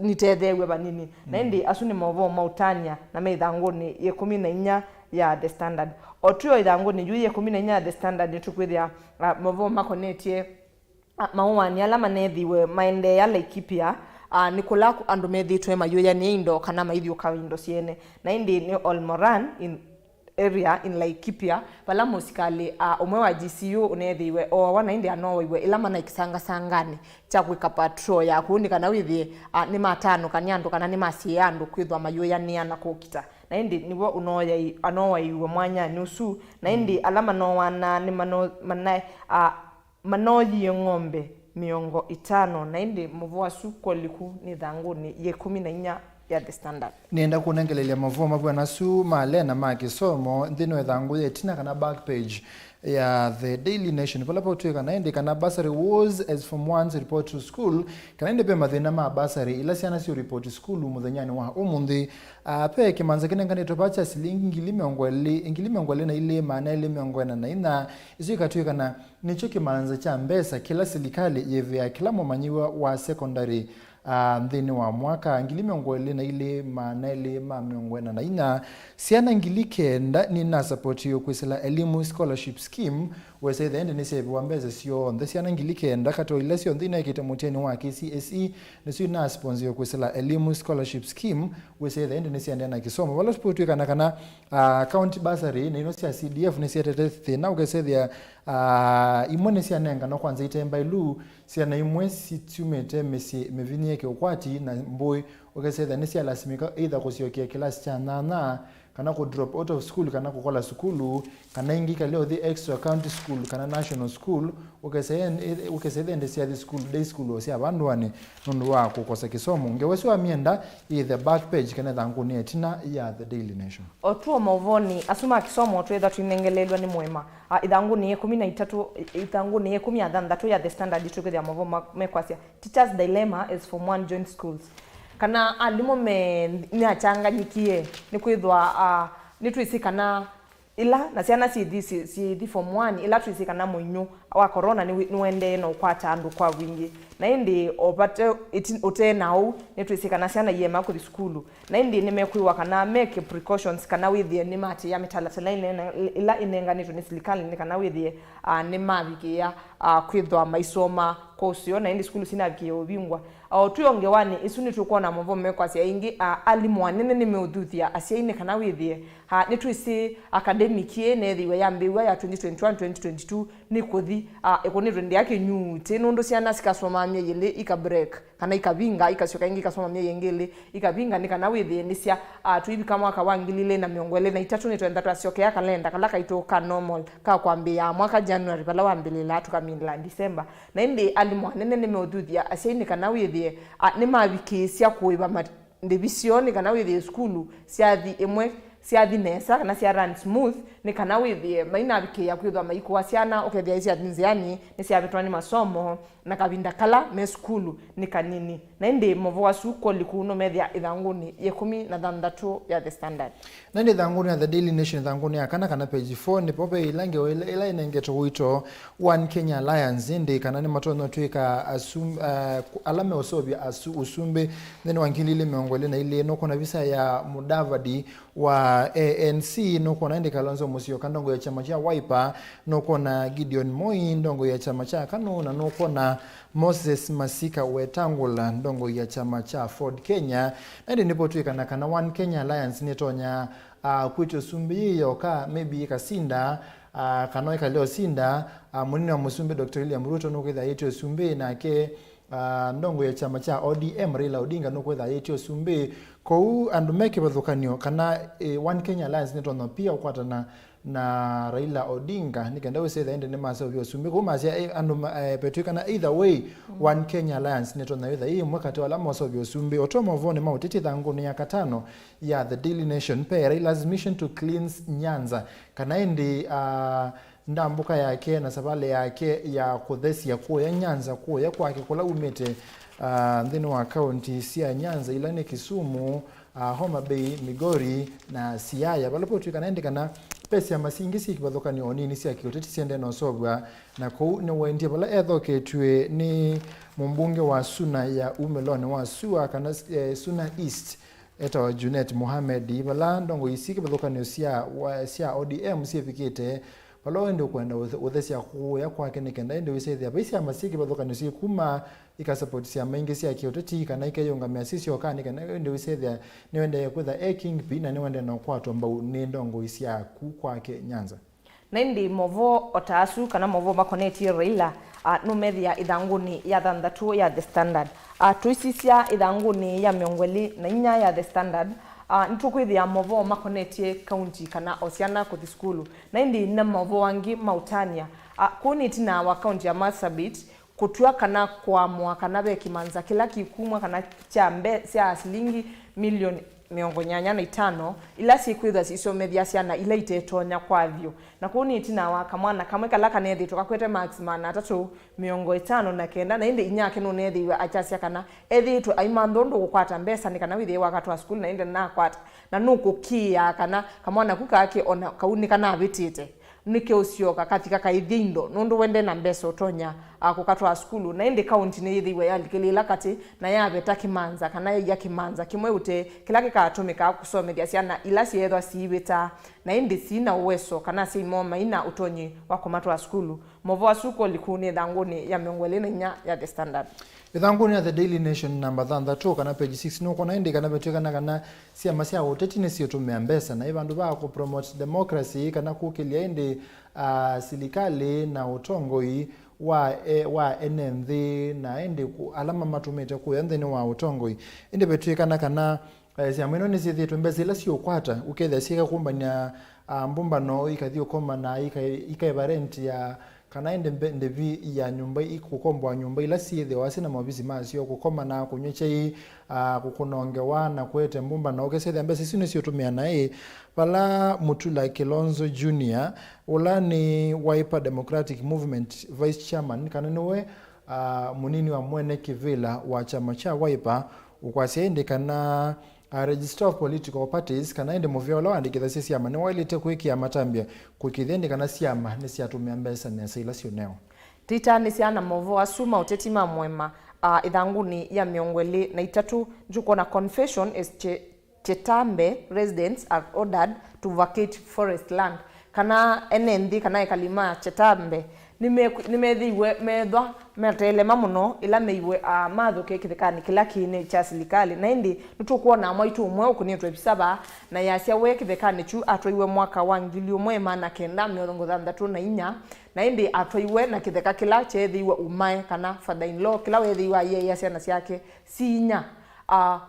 nitethewe banini na indi asuni Mauvoo mautania na meithanguni ye 14 ya the standard otrio ithanguni yu ye 14 ya the standard tukwithia Mauvoo makonetie mauani ala manethiwe maende ya Laikipia Nicola andu methitwe mayoya ni indo kana maithio kawindo ciene na indi ni Olmoran in area in Laikipia pala musikali umwe wa GCU unethiwe o wana indi anoiwe ila mana ikisanga sangani cha kwika patrol ya kunika na withie ni matano kanyandu kana ni masiandu kwithwa mayoya ni ana kukita na indi niwo unoya anoiwe mwanya nusu na indi alama no wana ni manoyi ng'ombe miongo 5 na indi Mauvoo asuko liku ni thanguni ye 14 ya the standard nienda kunengelelea Mauvoo mabwa nasu malena makisomo ndino thangu yetina kana back page ya the Daily Nation pala potu kana indi kana basari was as from one's report to school kana indi pe mathina ma basari ila ciana si report to school muthanyani wa umundi pe kimanza kinengane topacha silingi ngilimeongwele na ile maana ile meongwena na ina isu ikatu kana nicho kimanza cha mbesa kila serikali yevya kila mwamanyiwa wa secondary ndini wa mwaka ngilimeongwele na ile maana ile meongwena na ina siana ngilikenda ni na support yo kwisela elimu scholarship scheme we say the end ni save wambeze sio the siana ngilikenda kato ile sio ndina ikitamuteni wa KCSE ni sio na sponsor yo kwisela elimu scholarship scheme we say the end ni siana na kisomo wala support kana county bursary na ino sia CDF ni sia tete na ukesethia imone siana ngano kwanza itemba ilu siana imwe situmete mevinie ke ukwati na mboi ukesethia ni sia lasimika either kusiokia class cha nana kana ku drop out of school kana kukola skulu kana ingika leo the extra county school kana national school ukesethia ndisia the school day school osia bandwane nundu wa kukosa kisomo ngeweswa mienda the back page kana thanguni etina ya the Daily Nation otuo Mauvoo asuma kisomo twetha twinengelelwa ni mwema ithanguni 13 ithanguni 16 ya the standard tukwithia Mauvoo mekwasia teachers dilemma is from one joint schools kana alimo me ni achanganyikie ni kwithwa ni twisikana ila na ciana si form 1 ila twisikana muinyu wa corona ni wende no kwata andu kwa wingi na indi opate utenau ni twisikana ciana yema ku skulu na indi nimekwiwa kana make precautions kana withie ni mati ya mitalatala ila inenganitwe ni serikali ni kana withie ni mavikia kwithwa maisoma kosio na indi skulu sina vikia ubingwa au tuyongewani isuni tukona na Mauvoo mekwasia ingi alimu anene ni meudhuthia asiaine kana withie ni twisi academic ye nethiwe yambiwa ya 2021 2022 ni kuthi ekonirwe ndi yake nyute nundu ciana sikasoma mye yele ika break kana ikavinga ikacoka ingi kasoma mye yengele ikavinga ni kana withie ni cia tuibi kama mwaka wa 2023 na 3 acioke ya kalenda kala kaitoka normal ka kwambia mwaka January pala wambilila tukamila December na indi alimu anene ni meudhuthia asiaine kana withie ni maviki cia kuiba ndivisioni kana withie skulu ciathi imwe cia thinesa kana cia run smooth ni kana withie maina bike ya kwithwa maikuwa ciana ukethia isia nziani ni cia betwani masomo na kabinda kala me skulu ni kanini na indi Mauvoo asuko likuno methia ithanguni 16 ya The Standard na ndi thanguni ya The Daily Nation thanguni ya kana page 4 ni pope ilange ila inengeto wito One Kenya Alliance ndi kana ni matono twika alame osobia usumbe then wangilile miongole na ile no kona visa ya Mudavadi wa ANC no kona ndi Kalonzo Musyoka ndongo ya chama cha Wiper no kona Gideon Moi ndongo ya chama cha KANU na no kona Moses Masika Wetangula ndongo ya chama cha Ford Kenya ndi ndipo twika na kana One Kenya Alliance nitonya kwito sumbi yoka maybe kasinda kanoika leo sinda munini wa musumbi Dr. William Ruto nukwitha yitio sumbi na ke ndongo ya chama cha ODM Raila Odinga nukwitha yitio sumbi kou andu meke bathukanio kana One Kenya Alliance nitono pia ukwatana na Raila Odinga nikenda wese ende ne maso vyo sumbi kuma sia andu petuka na either way One Kenya Alliance nitono yitha hii mwakati wala maso vyo sumbi otomo vone mautiti thanguni ya katano ya The Daily Nation pe Raila's mission to cleanse Nyanza kana indi ndambuka yake na sabale yake ya kuthesi ya kuo ya Nyanza kuo ya kwake kula umete ndino wa county sia Nyanza ilani Kisumu Homa Bay Migori na Siaya balapo tukanaende kana pesa ya masingisi kibathoka ni onini sia kioteti siende no sobwa na ko ne wendie bala ethoke tue ni mumbunge wa Suna ya Umelone wa Sua kana Suna East eta Junet Mohamed bala ndongo isiki bathoka ni sia ODM sia fikite balo ndo kwenda uthesi ya kuya kwake nikenda ende wisethia baisi ya masiki bathoka ni sia kuma ikasupport sia maingi sia kioteti kana ikayonga miasisi okani kana ende wisethia ni wende kwitha King P na ni wende no kwatwa mbau ni ndongo isia ku kwake Nyanza na indi Mauvoo otasu kana Mauvoo makoneti Raila numethia ithanguni ya thanthatu ya The Standard tuisisia ithanguni ya miongweli na inya ya The Standard nitukwithia Mauvoo makonetie county kana osiana kuthi skulu na indi na Mauvoo wangi mautania kuni tina wa county ya Marsabit kutua kana kwa mwaka na be kimanza kila kikumwa kana chambe cia shilingi milioni 85 ila sikwitha isomethia ciana ila itetonya kwavyo na kuni tina wa kamwana kamwe kala kanethi tukakwete maximum 350 na kenda na indi inyake no nethi achacia kana ethitu aimandhondo gukwata mbesa ni kana withi wakatwa school na indi na kwata na nukukia kana kamwana kukake ona kauni kana abitite nike usioka katika kaithindo nundu wende na mbesa utonya kukatwa skulu na indi county ni yithiwe yalikilila kati na yabeta kimanza kana ya kimanza kimwe ute kila kikatumika kusomethia ciana ila ciethwa ciibita na indi sina uweso kana simoma ina utonyi wa kumatwa skulu Mauvoo asuko likuni thanguni ya miongwele nya ya The Standard ithanguni ya The Daily Nation number 3 kana page 6 no kona indi kana betuka kana sia masia uteti ni sio tumia mbesa na ibandu ba ku promote democracy kana kukilia indi silikali na utongoi wa NMV na indi alama matumete ku yandeni wa utongoi indi betuka kana sia mwino ni zithitu mbesa ila sio kwata uketha sika kumbanya mbumba no ikathio koma na ikaibarenti ya kana ende ndevi ya nyumba ikukombwa nyumba ila siethe wasina mabisi masio kukoma na kunyechei kukunongewa na kwete mbumba na okesethe mbesa sino sio tumia nae pala Mutula Kilonzo Junior ulani Wiper Democratic Movement Vice Chairman kana niwe munini wa Mwene Kivila wa chama cha Wiper ukwasiende kana register of political parties kana ende moviola andikitha siama ni wailite kuikia matambia kukithende kana siama ni siatumia mbesa na sila sioneo tita ni siana Mauvoo asuma utetima mwema ithanguni ya miongweli na itatu juko na confession is Chetambe residents are ordered to vacate forest land kana NND kana ekalima Chetambe nimethiwe methwa metele mamuno ila meiwe mathuke kithekani kila kine cha silikali na indi nitukuona mwaitu umwe ukunitwe ebisaba na yasia we kithekani chu atwiwe mwaka wa 1934 na indi atwiwe na kitheka kila chethiwe umae kana father in law kila wethiwa ye ciana ciake sinya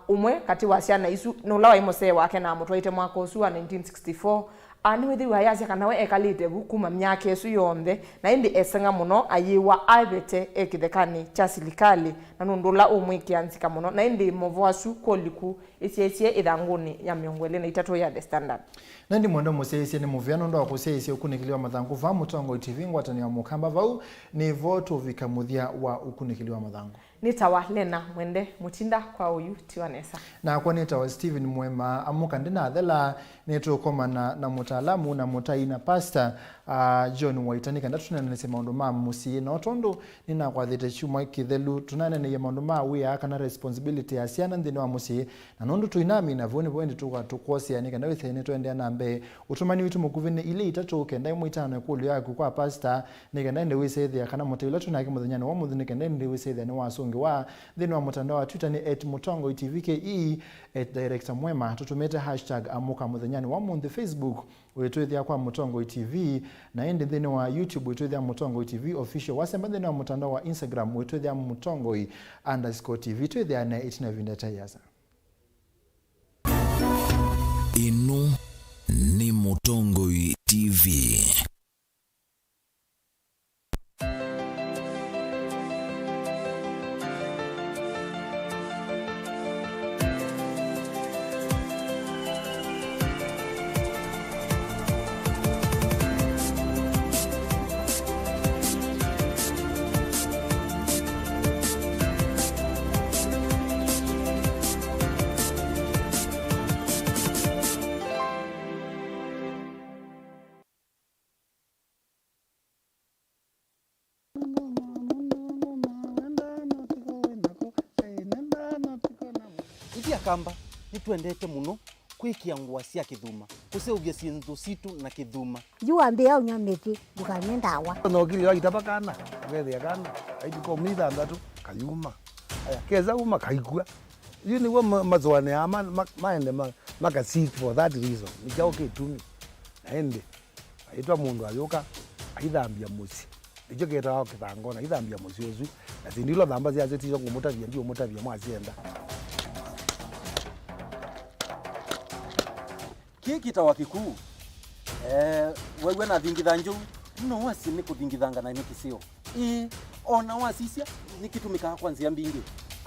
umwe kati wa ciana isu no lawa imose wake na mutwaite mwaka usu wa 1964 ani wethi wa yasia kana we ekalite bukuma myaka esu yonthe na indi esenga muno ayiwa abete ekithekani cha silikali na nundula umwikiansika muno na indi Mauvoo asu koliku isiesie ithanguni ya 23 ya The Standard. Na ndi mwendo museisi ni muviano ndo wakuseisi ukunikiliwa mathangu va Mutongo TV ngwatani wa Mukamba vau ni voto vikamuthia wa ukunikiliwa mathangu. Nitawa Lena Mwende Mutinda kwa uyu tiwanesa. Na kwa nitawa Steven Mwema amuka ndina athela netu komana na mutaalamu na mutaina pastor John Waitanika ndatuna nese maundu ma musi na otondo nina kwa thete chuma kithelu tunane ne maundu ma wia kana responsibility ya siana ndine wa musi na nondu tuinami na vone bwendi tukwa anika na withene twende nambe utumani witu mukuvine ile itatu kenda imwitano ekulu yaku kwa pastor nikenda ndi wisethia kana mutaila tunake muthanyani wa muthini kenda ndi wisethia ni wasungi wa thini wa mutandao wa Twitter ni @mutongo tvke @director mwema tutumete #amuka muthanyani wa muthi Facebook wetwethia kwa Mutongo TV na ende thini wa YouTube wetwethia Mutongo TV official wasemba thini wa mutandao wa Instagram wetwethia Mutongo_TV twethia na itinavinda tayasa. Inu ni Mutongo TV. Kamba nitwendete muno kwikia ngwa cia kithuma kuseugia cienzo situ na kithuma juambia unyameti dukane ndawa no kili ya kitabakana wethe kana aitiko mitha ndatu kayuma aya keza uma kaikua yuni wa mazwane ama maende maka seek for that reason nikao kitumi naende aitwa mundu ayoka aithambia musi ijo keta kitangona aithambia musi ozu na sindilo thamba cia zetizo ngumutavia ndio mutavia mwazienda kiki tawa kikuu wewe na thingitha nju no wasi ni kuthingithanga na nikisio ona wasisia nikitumika kwanzia mbingi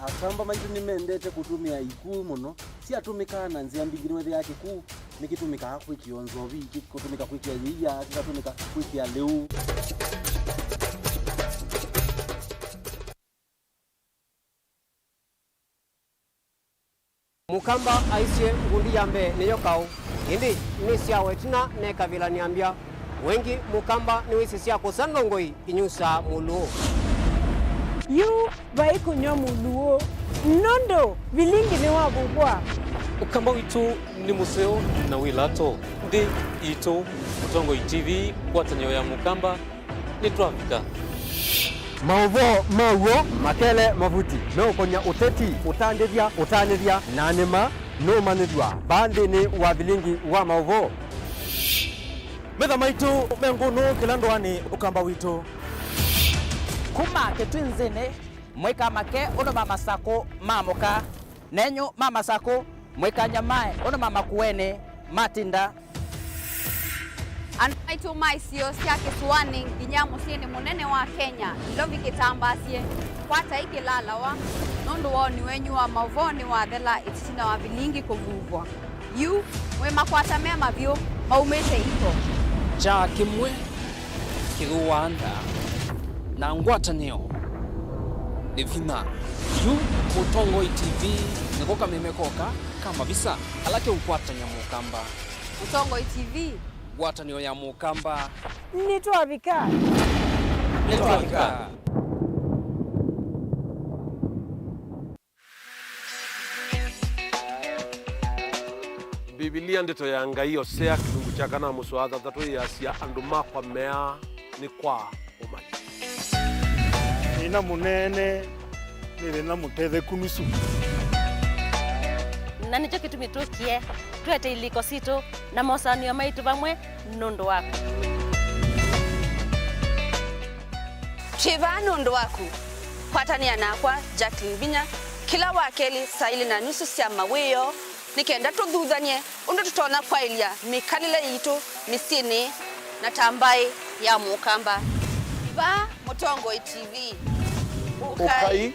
akamba maitu nimendete kutumia ikuu muno si atumika na nzia mbingi wewe yake kuu nikitumika kwikionzo vi kutumika kwikia yia kutumika kwikia leu Mukamba aisie ngundi yambe niyo kau indi ni cia wetina ne kabila niambia wengi Mukamba ni wisi cia kusangongoi inyusa muluo yu vai kunyo muluo nondo Vilingi ni wa Mauvoo Ukamba witu ni museo na wilato ndi ito Mutongo TV kwatanyo ya Mukamba ni Trafika Mauvoo makele mavuti no konya uteti utandithia nanima no manithwa bandi ni wa Vilingi wa Mauvoo metha maitu menguno kilandwani Ukamba witu kuma ketwinzene mweka make ono mama sako mamoka nenyo mama sako mweka nyamae ono mama kuene matinda Anaitu maisio cia kisuani nginya musieni munene wa Kenya ilovi kitambasie kwata ikilalawa nundu woni wenyu wa Mauvoo ni wathela itina wa Vilingi kuvuvwa yu mwe makwata mema vyo maumete ito cha kimwe kiruanda na ngwatanio ni vina yu Mutongo TV nikoka memekoka kama visa alake ukwatanya Mukamba Mutongo TV ngwatanio ya Mukamba ni Trafika Biblia ndito ya ngai osea kilungu cha kana muswatha tatu ya cia andu makwa mea ni kwa umai ina munene nire na mutethe kunusu na nicho kitumitukie twete iliko sito na mosanio maitu bamwe nundu wako Chiva nundu waku kwatania nakwa Jacqueline Binya kila wakeli saili na nusu cia mawiyo nikenda tuthuthanie undu tutona kwailia mikalile itu misini na tambai ya mukamba va Mutongo TV ukai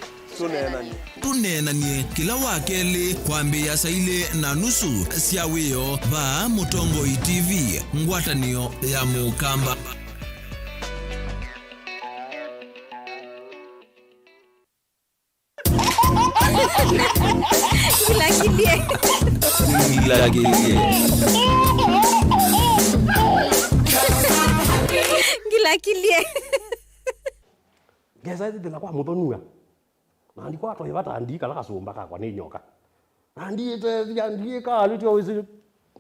tunenanie kila wakeli kwambia saile na nusu cia wio va Mutongo TV ngwatanio ya mukamba. Gila kilie. Geza ndila kwa muthonua. Na ndiko atwa ibata ndika la kasumba ka kwa ni nyoka. Na ndiite yandika alitio wizi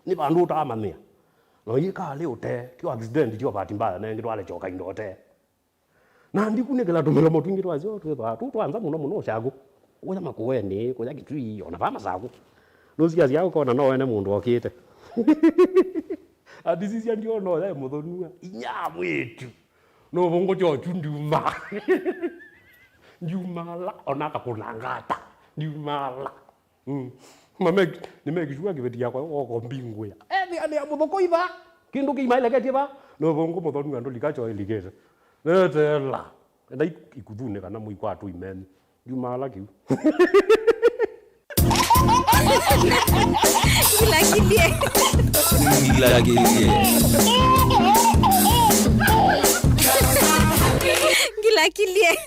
ni bandu tamania. No yika leo te kyo accident dio bati mbaya na ngitwale choka indote. Na ndikunekela tumelo motungi twazo twanza muno shago. Uya makuweni kuya kitui ona vama zako. Nusia yako kona no ene mundu okite. Adisisi ndio no ya muthonua. Inya mwetu. No bongo chochu nduma. Ndumala onaka kulangata. Ndumala. Mama nimekishua kibeti yako oko mbingu ya. Ani amudoko iba. Kindu kimaile ketiba. No bongo muthonua ndo likacho eligeza. Netela. Ndai ikudhune kana muikwa tu imeni. Ndumala kiu. Gila kilie. Gila kilie.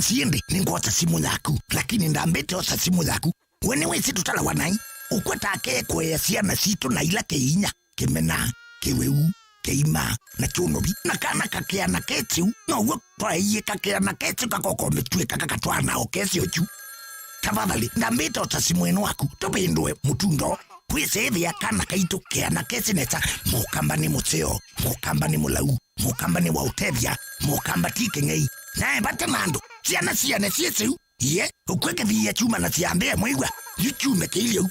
Siende ningota simu yaku lakini ndambete osa simu yaku wene wese tutala wanai ukwata ke kwesia na sito na ila keinya kemena keweu keima na chunobi na kana kakea na ketiu no wo twaie kakea na ketiu kakoko metwe kakatwana okesi ochu tafadhali ndambete osa simu eno waku topendwe mutundo kwese ya kana kaito kea na kesi neta mukamba ni mutseo mukamba ni mulau mukamba ni wa utevya mukamba tikengei nae batemando siana siesu ye ukweke via chuma na siambe mwigwa yuchume kilio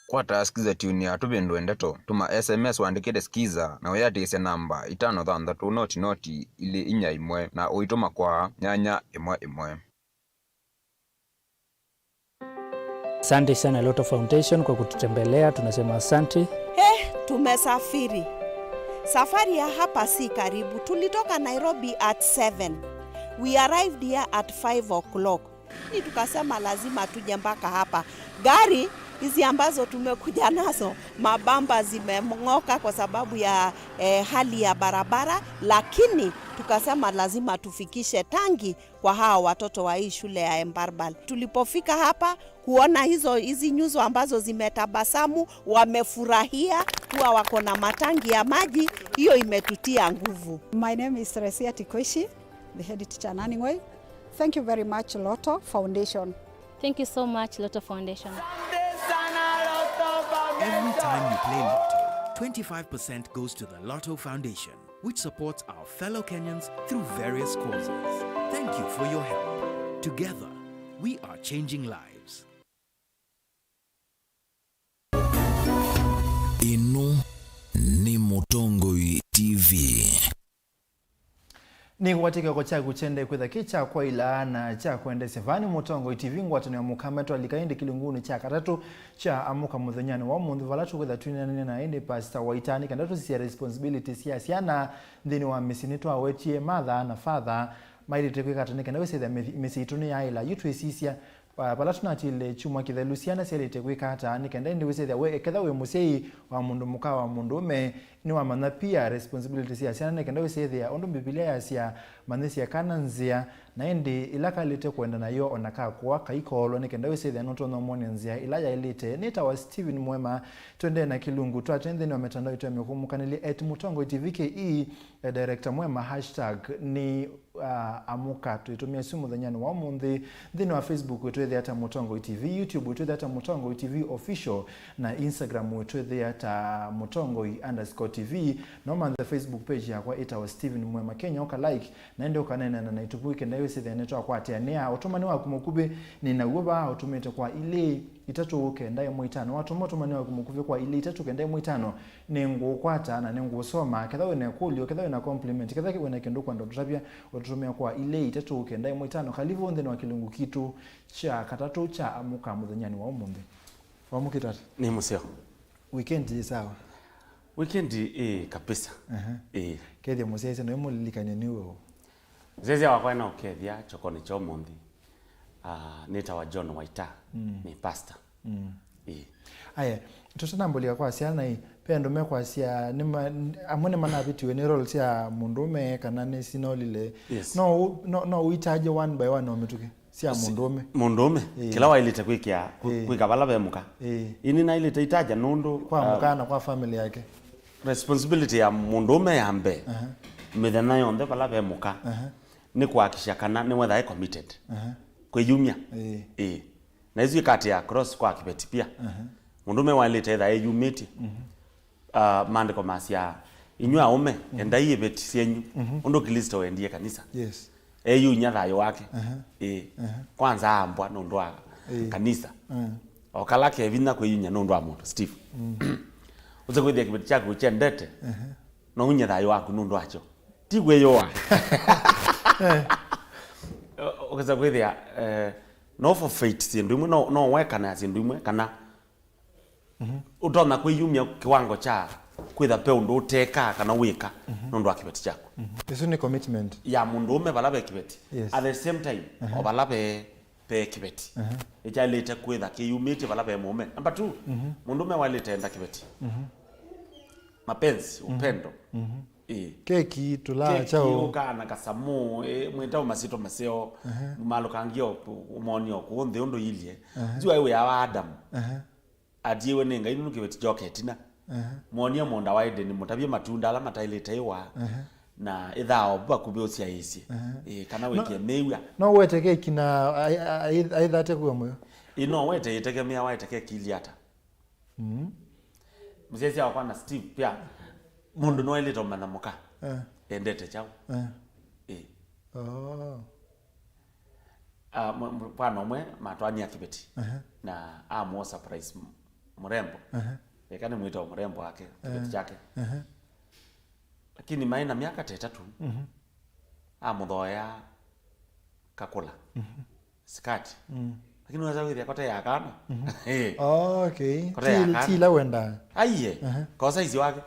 kwa taskiza tuni ya tupendwe ndeto tuma SMS waandikite skiza na uyatise namba 533 ili inya imwe na uituma kwa nyanya imwe. Asante sana Loto Foundation kwa kututembelea, tunasema asante. Tumesafiri. Safari ya hapa si karibu. Tulitoka Nairobi at 7. We arrived here at 5 o'clock. Ni tukasema lazima tuje mpaka hapa. Gari hizi ambazo tumekuja nazo mabamba zimemngoka kwa sababu ya hali ya barabara, lakini tukasema lazima tufikishe tangi kwa hawa watoto wa hii shule ya Embarbal. Tulipofika hapa kuona hizi nyuso ambazo zimetabasamu, wamefurahia kuwa wako na matangi ya maji, hiyo imetutia nguvu. My name is Resia Tikoishi, the head teacher Naningway. Thank you very much Loto Foundation. Thank you so much Loto Foundation. Every time you play Lotto, 25% goes to the Lotto Foundation, which supports our fellow Kenyans through various causes. Thank you for your help. Together, we are changing lives. Ino ni Mutongo TV. Ni watika kwa chagu chende kwitha kicha kwa ila na cha kwende sevani Mutongo TV ngwatani wa mukameto alikaindi kilunguni cha katatu cha amuka muthonyani wa mundu valatu kwitha twinanine na indi pastor waitani kandatu siya responsibilities ya siana ndini wa misinitwa wetie mother na father maili tekwe katanike na wese misituni ya ila yutu esisia palatu na chile chumwa kitha Luciana sele tekwe kata nikenda indi wese we eketha we musei wa mundu muka wa mundu me ni wa mana pia responsibilities ya siana kenda wesethia ondo Biblia ya sia manesi kana nzia na indi ilaka lite kwenda nayo onaka kwa kaikolo ni kenda wesethia noto no moni nzia ilaya ilite nita wa Steven Mwema twende na kilungu twatende ni wametandao itu ya mekumukanili @mutongo tvke director Mwema #ni amuka tuitumia simu dhanyani wa mundi dhini wa Facebook twethe hata Mutongo TV, YouTube twethe hata Mutongo TV official na Instagram twethe hata Mutongo_TV no the Facebook page ya kwa ita wa Steven Mwema Kenya oka like na ndio kanena na itupuike na yose the netwa kwa atia otomani wa kumukube ni na uba otumete kwa ile itatu kenda mwitano watu moto mani wa kumukube kwa ile itatu kenda mwitano nengo kwata na nengo soma kadha wena kulio kadha wena compliment kadha wena kendo kwa ndo tutabia watutumia kwa ile itatu kenda mwitano kalivo ndene wa kilungu kitu cha katatu cha amuka muthanyani wa umundi wa mukitata ni museo weekend sawa weekend kabisa kethia musese no mulilikanya niwo zeze wakwa na ukethia chokoni cho mundi nita wa John Waita ni pastor aya tutanambulia kwa siana hii pendo mekwa sia amone mana bitiwe ni roles ya mundume kana ni sinolile no uitaje one by one ometuke sia mundume kila wa ilite kwikia kwikabala bemuka ini na ilite itaja nundu kwa mukana kwa family yake responsibility ya mundume yambe mithana yonde bala bemuka ni kuhakisha kana ni whether committed kweyumia na hizo kati ya cross kwa kibeti pia mundume walite either eyumiti mandiko masia inywa ume enda yibeti senyu undo kilisto endie kanisa eyu nyathayo wake kwanza ambwa nondwa kanisa okala kevina kweyunya nondwa muntu Steve uze kwithia kibeti chako chendete no nyathayo waku nondwa acho tigwe yoa okaza kwithia no for fate sindumwe no weka na sindumwe kana utona kwiyumya kiwango cha kwitha pe undu uteka kana wika nondu akibeti chako eso ni commitment ya mundu ume balabe kibeti at the same time obalabe pe kibeti echalete kwitha kiyumite balabe mume number 2 mundu ume walete enda kibeti mapenzi upendo keki tula chao ukana kasamu mwita masito maseo malo kangio umonio kuonde ondo ilie jua ewe ya Adam adiwe nenga inu kibeti joketina monia monda waide ni mutabie matunda ala matailete iwa na ithao bakube osia isi kana weke mewa no wete keki na aidha ate kwa moyo ino wete itegemea waite keki iliata mzezi wa kwana Steve pia mundu no ile tomana muka endete chao pano mwe matwani ya kibeti na amo surprise mrembo yakani mwita mrembo wake kibeti chake lakini maina miaka 3 amudhoya kakula skati lakini unaweza kuthia kote ya kana okay tila wenda aiye kwa size wake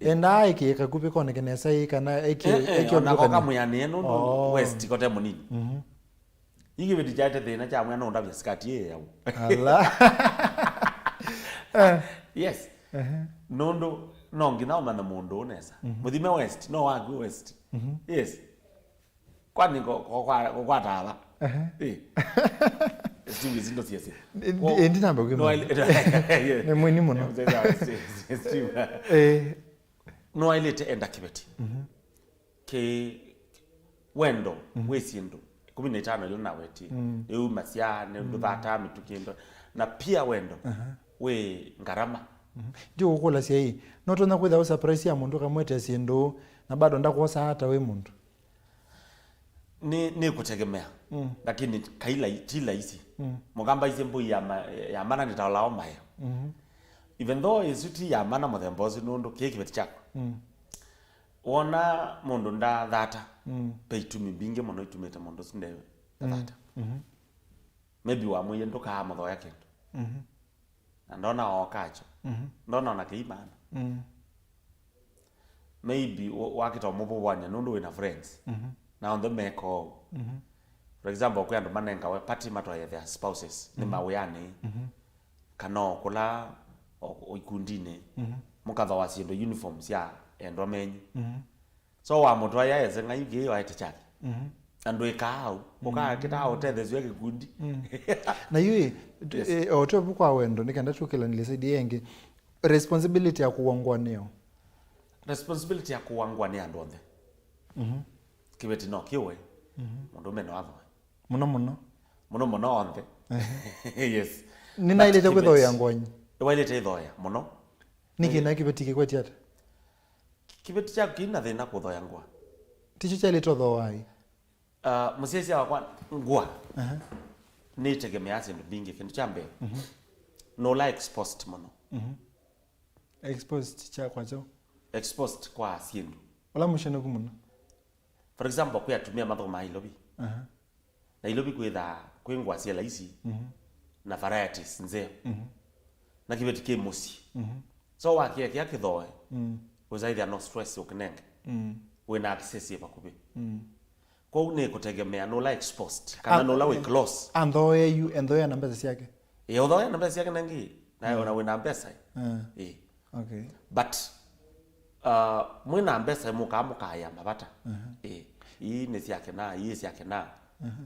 enda ike kakupe kone kenesa ikana ike ona koka muyane no west kote munini yigi bidi jate thina cha mwana ndabya skati ye yawo ala yes nondo nongi na umana mundu nesa muthime west no wagu west yes kwani kwa tala Steve zindo siasi endi namba kwa ne mwini muno no ilete enda kibeti ke wendo wesindu 15 ile na weti eu masia ne nduvata mitukindo na pia wendo we ngarama ndio ukola sia hii noto na kwitha surprise ya mundu kamwete sindu na bado ndakosa hata we mundu ni kutegemea lakini kaila tila hizi mugamba hizi mbu ya mana nitaolao mayo even though isuti ya mana muthembozi nundu kiki beti chako wona mundu nda thata pe itumi binge muno itumete mundu sinde thata maybe wa muye nduka muthoya kindu na ndona okacho ndona na kiimana maybe wakito mububwanya nundu wina friends na on the meko for example kwa ndo manenga we party matwa ya their spouses ni mawiyani kano kula oikundine mukatho wa sindu uniforms ya endo menyu so wa mutwa ya eze ngai ge wa tichaki andu ikau uka kita utethezwe gikundi na yui oto bukwa wendo nikenda tukela nilisaidia yenge responsibility ya kuwangwa neo responsibility ya kuwangwa ni andu onthe kibeti no kiwe mundu meno atho muno onthe yes nina ile tekwe ya ngwanyi wailete ithoya muno niki na kibeti kikweti ata kibeti cha kina thina kuthoya ngwa ticho cha ile tothoai musiesi wakwa ngwa ni tegemea sindu bingi kindu cha mbele no la exposed muno exposed cha kwacho exposed kwa sindu wala mushene kumuno for example kwa tumia matho ma ilobi na ilobi kwitha kwingwa cia laisi na varieties nzeo na kibeti ke musi so wakia kia kithoe uzaidi no stress ukinenge wina access ya pakubi kwa une kutegemea no la exposed kana no la we close andhoe you andhoe na mbesa yake andhoe na mbesa yake nangi na una wina mbesa okay but mwina mbesa muka ya mabata hii ni yake na hii yake na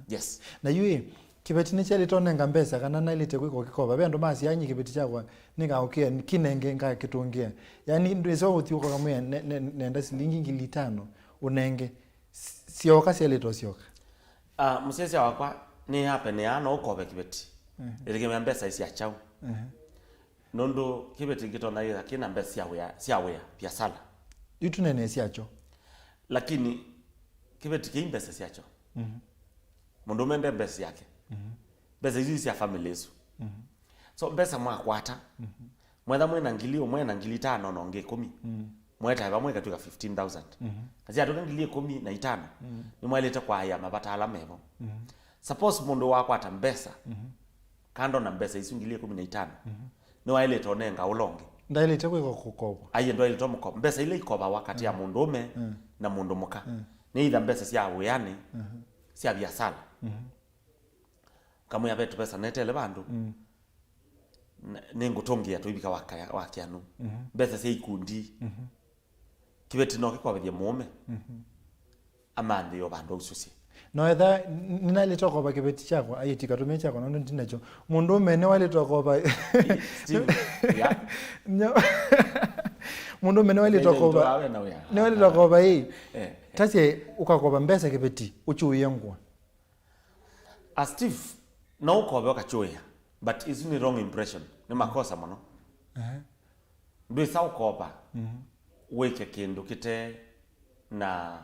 yes na yui kibeti ni chali tonenga mbesa kana na ile tekwe kikoba bendo masi yanyi kibeti chakwa ninga okay kinenge nga kitungia yani ndo iso uthiuko kama nenda silingi ngili 5 unenge sioka sele tosioka musesi wakwa ni happen ya no kobe kibeti ile mbesa isi achau nondo kibeti kitona ira kina mbesa ya biasala itu nene siacho lakini kibeti kimbesa siacho mundu mende mbesa yake mbesa hizi ya familia yesu so mbesa mwakwata mwetha mwena ngili mwena ngili 5 no nge 10 mweta ba mweka tuka 15000 kazi atoka ngili 10 na 5 ni mwaleta kwa ya mabata ala mevo suppose mundu wakwata mbesa kando na mbesa hizi ngili 10 na 5 ni waileta onenga ulonge ndaileta kwa kukoba aye ndo ile mukoba mbesa ile ikoba wakati ya mundu ume na mundu muka ni itha mbesa cia weyani cia biasala kama ya betu pesa netele bandu ningutungia tuibika wakianu mbesa cia ikundi kibeti no kikwabithia mume amande yo bandu ususi no etha nina ile tokoba kibeti chako ayitika tumia chako ndo ndinacho mundu umene wale tokoba ya mundu umene wale tokoba ne wale tokoba hii tache ukakoba mbesa kibeti uchuyengwa Steve no ukobe ukachuya but isn't wrong impression ni makosa muno ndui sa ukoba weke kindu kite na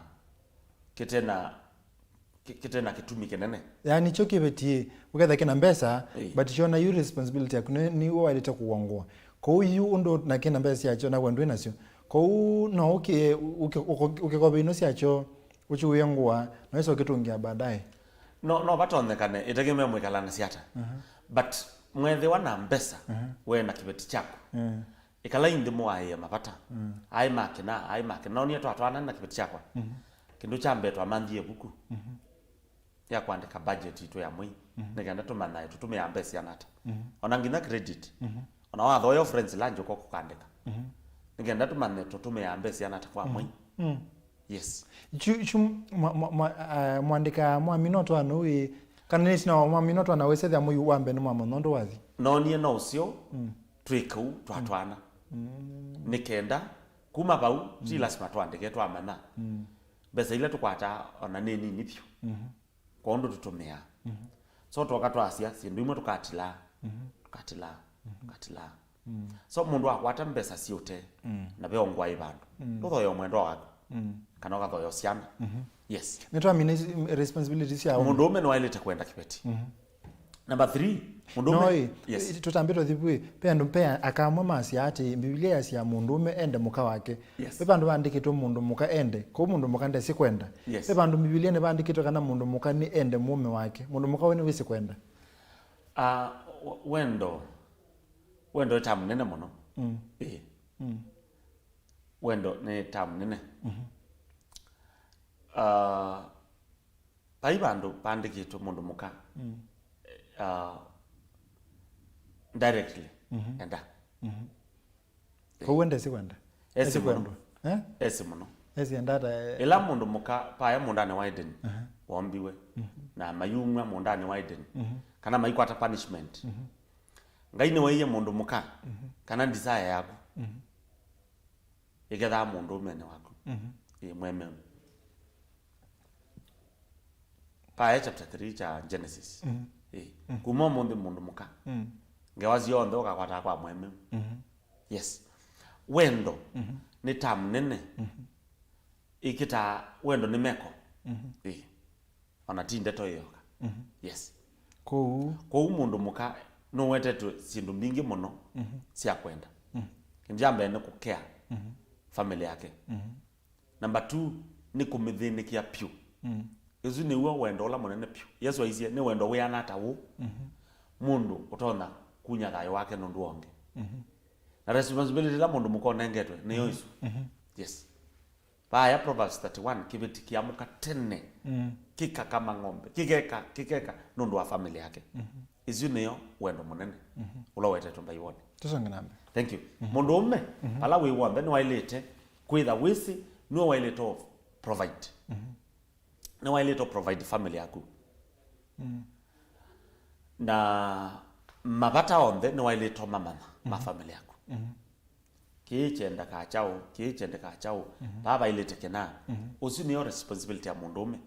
kitumi kinene yani cho kibeti uketha kina mbesa but shona you responsibility yakune ni waleta kuwangwa ko yu undo na kina mbesa yacho na kwendwe nasyo ko no ukikoba ino yacho uchuyengwa na hizo kitungia baadaye no batonekane itegemea mwikalana siata but mwethe wana mbesa we na kibeti chako ikala indi mwaye mapata ai makina no ni twatwana na kibeti chako kindu cha mbetwa manthie buku ya kuandika budget itu ya mwi nigenda tumana tutumia mbesa yanata ona ngina credit ona watho yo friends lunch ko kukandika nigenda tumana tutumia mbesa yanata kwa mwi yes mwandika mwaminoto anui kana sina mwaminoto anawese thya muyu wambe ni mwamondo wathi no nie no cio twiku twatwana nikenda kuma bau ji lazima twandike twamana besa ile tukwata ona nini nipyo kwa ndo tutumia so twakatwasia sindu imwe tukatila so mundu akwata mbesa ciote na beongwa ibandu tuthoyo mwendo wako kana gathoyo ciana yes netwa mine responsibilities ya mundu ume no ailete kwenda kibeti number 3 mundu ume yes tutambito thibui pendo pea akamwa masi ati biblia ya mundu ume ende muka wake pepandu bandikito mundu muka ende ko mundu muka ndesi kwenda pepandu biblia ne bandikito kana mundu muka ni ende mume wake mundu muka wene wisi kwenda wendo tamu nene muno wendo ne tamu nene pai bandu bandikito mundu muka directly enda Ko wende si kwenda. Esi muno. Esi muno. Esi ndata ila mundu muka pa ya mundane widen. Wambiwe. Na mayumwa mundane widen. Kana maikwata punishment. Ngaine waiye mundu muka. Kana desire yako. Igetha mundu mene wako. Mweme. Pa chapter 3 cha Genesis. Kuma mundu muka. Ngewazi yondo kakwata kwa mweme. Yes. Wendo ni tam nene. Ikita wendo ni meko. Onatinde to yoka. Yes. Ko mundu muka no wetetu sindu mingi muno sia kwenda. Njambe ne kukea family yake. Number 2 ni kumithinikia piu. Yesu ni wendo ola munene piu. Yesu aisie ni wendo we anata wo. Mundu utona kunya thayo wake nundu onge. Na responsibility la mundu muko nengetwe ni Yesu. Yes. Baya Proverbs 31 kibeti kiamuka tene. Kika kama ng'ombe. Kikeka nundu wa family yake. Izu niyo wendo munene. Ula wete tumba iwone. Tusonge nambe. Thank you. Mundu ume pala we wonde ni wailete kwitha wisi ni wailete of provide. Ni wailete of provide family yaku. Na mabata onde ni wailete mama ma family yaku. Kichenda ka chao baba ilete kena usi ni your responsibility ya mundu ume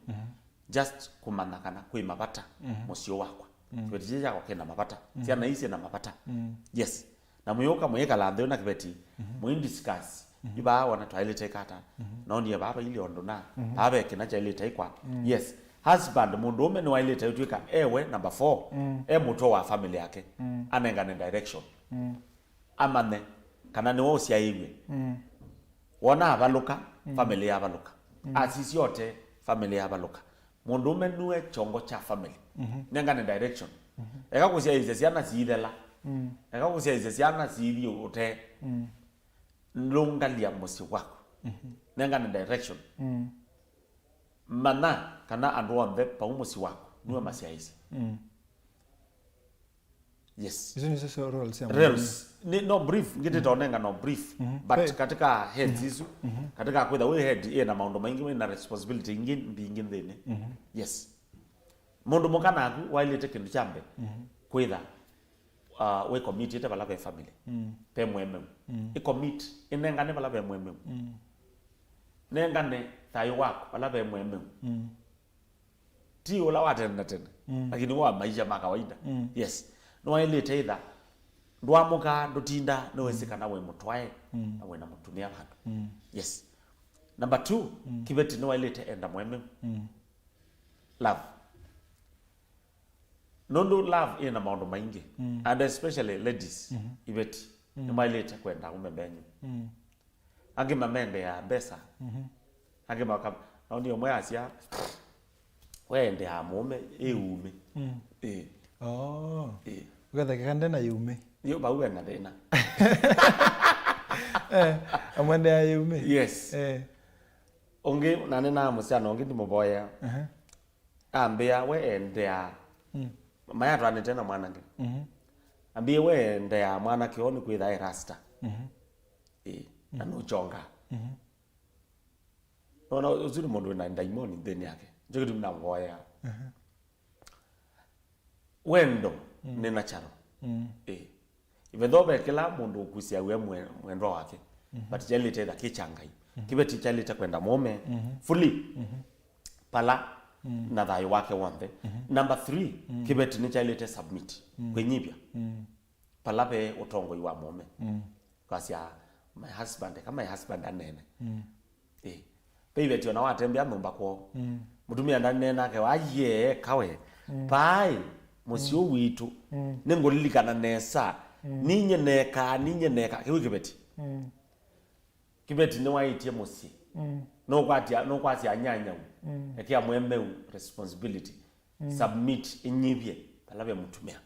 just kumanakana kwi mabata musio wako kibeti yako kena mabata siana isi na mabata yes na muyoka muyeka lando na kibeti mu discuss iba wana toilet kata naoni ya baba ili ondo na baba kena cha ile taikwa yes husband mundu ume ni waile taitwika ewe number 4 muto wa family yake anengane direction amane kana ni wosia iwe wona abaluka family ya abaluka asisi yote family ya abaluka mundu ume nuwe chongo cha family nengane direction eka kusia izesiana siidela eka kusia izesiana siidi ute lungalia musi wako nengane direction mana kana andwonde pa umusi wako nuwe masia hizi yes. Hizo ni sasa roles. No brief, ngiti taonenga no brief. But katika heads hizo, katika kwenda we head na maondo maingi na responsibility ingine thene. Yes. Mundu mukana aku wailete kindu chambe. Kwenda we commit ite bala be family. Pe mweme. I commit inengane bala be mweme. Nengane tayo wako bala be mweme. Ti ola watenda tena. Lakini wa maisha makawaida. Yes. No wailete either ndwamuka ndutinda no wesekana we mutwae na we na mutumia bantu yes. Number 2 kibeti no wailete enda mweme love nondo love ina maondo maingi and especially ladies ibeti no wailete kwenda umembenyu ange mamende ya besa ange makam ndio mwasia wende ha mume eume Ugatha kande na yume. Yo ba uwe ngandena. Amwende ya yume. Yes. Onge nane na musiano onge ndimoboya. Ambia we endea. Maya rane tena mwanange. Ambia we endea mwanake oni kwitha rasta. Na no chonga. No uzuri mundu na ndaimoni ndeni yake. Njokitu mnaboya. Wendo nena charo. Even though kila mundu kusia we mwendo wake but jalite da kichangai kibeti jalite kwenda mume fully pala na dai wake wonde. Number 3 kibeti ni jalite submit kwenyibya pala be utongo wa mume kwasia my husband kama my husband anene baby tiona watembea nyumba kwa mutumia ndane nake waye kawe pai musio witu nengolilikana nesa ninye neka kiwe kibeti ni waitie musi no kwati anyanya ekia mweme responsibility submit inyibye palabe mutumia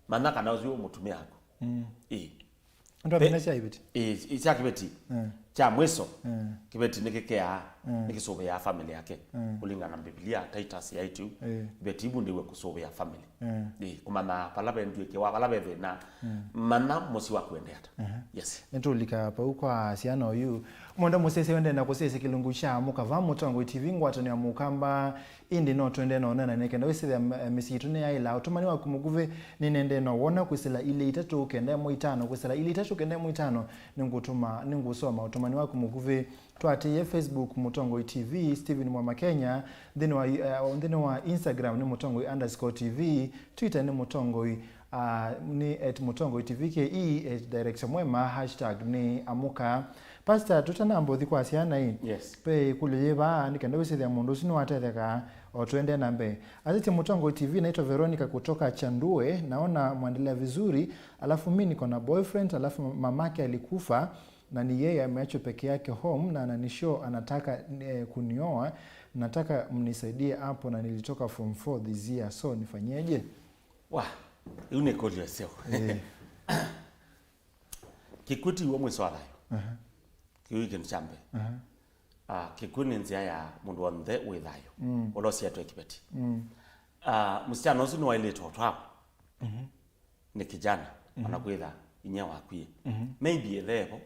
manaka na uzio mutumia yako ndo abina cha ibeti isa kibeti cha mwiso kibeti nikikea nikisobe ya family yake kulingana na Biblia Titus ya 8 kibeti ibu ndiwe kusobe ya family kumana palabe ndiwe kewa palabe na mana musi wa kuendea yes netulika pa ukwa siana oyu mwenda musese wende na kusese kilungu cha mukava mutongo TV ngwata ni mukamba indi no twende no nana nekenda wese misitu ne yaila otumani wa kumuguve ninende no wona kusela ile itatu kende mu 5 kusela ile itatu kende mu 5 ningutuma ningusoma otumani wa kumuguve twate Facebook mutongo TV Steven Mwa Kenya then wa Instagram ni mutongo _TV Twitter ni mutongo ni @mutongo TV ke direction mwema # ni amuka pastor tutanambo dhikwa siana hii yes pe kuliyeba nikenda wese ya mundu sino atetheka otwende nambe aziti mutongo TV naitwa Veronica kutoka Chandue naona mwendelea vizuri alafu mimi niko na boyfriend alafu mamake alikufa na ni yeye ameachwa peke yake home na ananishow anataka kunioa nataka mnisaidie hapo na nilitoka form 4 this year so nifanyeje une kodi yaseo kikuti uwe mwiswala yo kiwike nchambe kikuni nzia ya mundu wa mthe withayo olosi yetu ekibeti msichana usu ni waile toto hapo ni kijana anakwitha inya wakwie maybe ethebo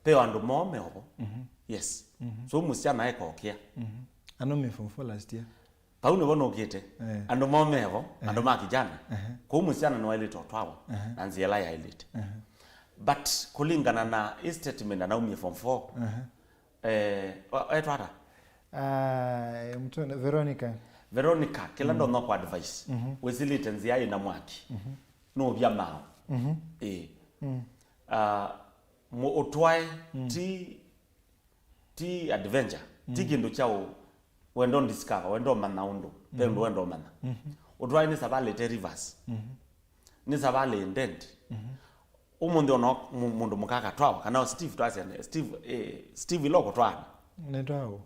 peo andu mome obo yes so msichana ekokia ano me form 4 last year pauno bono ukite andu momego andu ma kijana ko msichana ni waile toto hapo na nziela ya elite but kulingana na statement na umie form 4 etwara mtone Veronica kila ndo no kwa advice wesilite nzia ina mwaki no bya mao mo otwae ti adventure ti kindu chao wendo discover wendo manaundo pendo wendo mana otwae ni sabale rivers ni sabale indent umundu ono mundu mukaka twawa kana Steve twase Steve loko twana netwao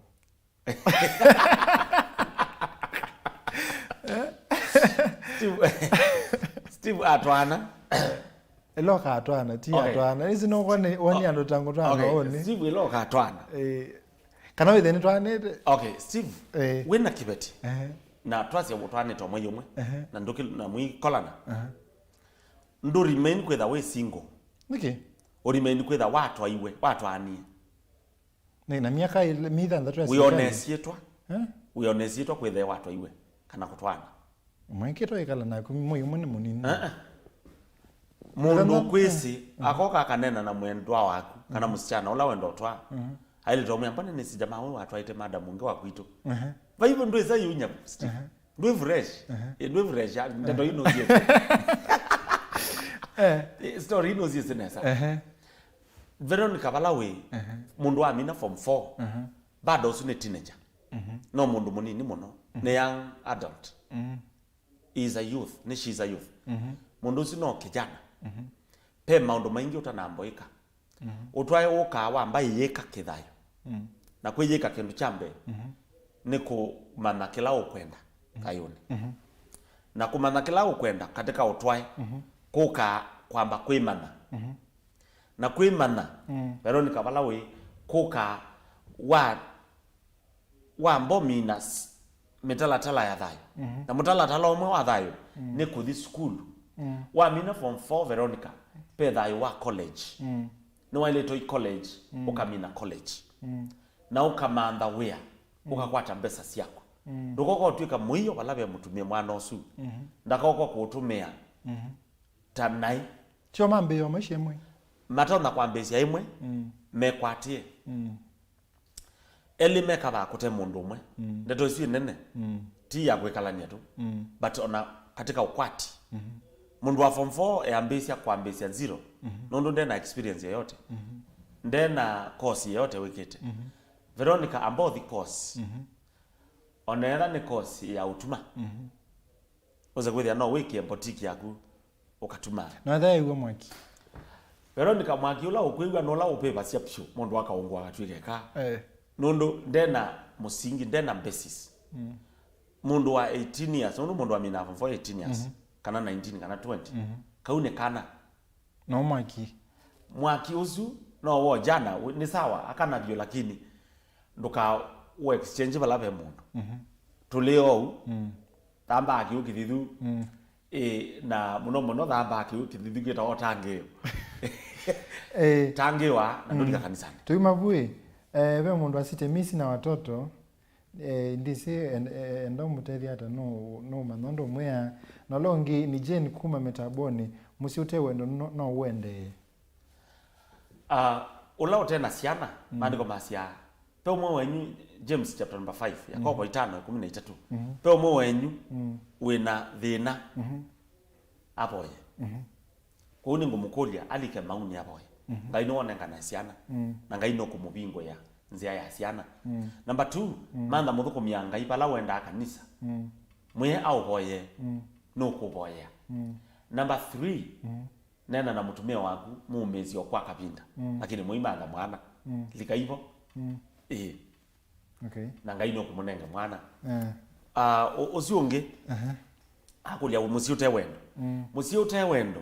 Steve atwana eloka atwana ti atwana isi no woni ando tango twana oni Steve eloka atwana kana we then twana Steve wena kibeti na twase utwane to moyo mwe na ndoki na mwi kolana ndo remain kwetha we single o remain kwetha watu aiwe watu ani na miaka mitha ndatwa we honest kwetha watu aiwe kana kutwana mwekito ikala na moyo mwe munini mundu kwisi akoka kanena na mwendwa waku kana msichana ula wendo twa haile tomwe mbona ni sijama wewe watu aite madam munge wakuito vaivo ndo isa yunya ndo fresh ndo fresh ndo inozie story inozie senesa Veronica balawe mundu wa mina form 4 bado usune teenager no mundu munini muno ne young adult is a youth ne she's a youth mundu usino kijana pe maundu maingi utanamboika utwaye ukawa ambaye yeka kithayo na kwiyeka kindu chambe ni kumana kila ukwenda kayuni na kumana kila ukwenda katika utwaye kuka kwamba kwimana na kwimana Veronica balawe kuka wa mbominas metalatala ya thayo na mutalatala omwe wa thayo ni kuthi school wa mina form 4 Veronica pe thayo wa college ni wa ile toy college ukamina college na ukamanda wea ukakwata mbesa siako ndukoko twika muiyo balabe mutumie mwana osu ndakoko kutumia tamnai sio mambe yo maisha mwe matona kwambesia imwe mekwatie elimeka ba kute mundu umwe ndeto isi nene ti ya kwekalania tu but ona katika ukwati mundu wa form 4 eambesia kwambesia 0 nondo ndena experience yote ndena course yote wikete Veronica ambao the course onera ni course ya utuma oza kwethia no wiki boutique yaku ukatuma na thai we mwaki Veronica mwaki ula ukwigwa no la upepa cia pshu mundu akaungwa gatwike ka nondo ndena musingi ndena basis mundu wa 18 years nondo mundu wa mina form 4 18 years kana 19 kana 20 kaune kana no mwaki uzu no wo jana ni sawa akana vyo lakini nduka u exchange bala be mundu tulio tamba akiukithithu na muno thamba akiukithithu gita otange tangiwa na ndika kanisani tuimavui ve mundu asite misi na watoto ndisi endo mutethi ata no manondo mwea no longi ni jeni kuma metaboni musiute wendo no wende ula utena siana maandiko masia pe umwe wenyu James chapter number 5 Yakobo 5:13 pe umwe wenyu wina thina apoye kuni ngumukulia alike mauni apoye ngai no onengana siana na ngai no kumubingo ya nzia ya siana number 2 manda muthukumia ngai bala wenda kanisa mwe au hoye no kuboya number 3 nena na mutumia waku muumezi okwa kabinda lakini muimanga mwana likaivo okay na ngai no kumunenga mwana usiunge akulia musiute wendo musiute wendo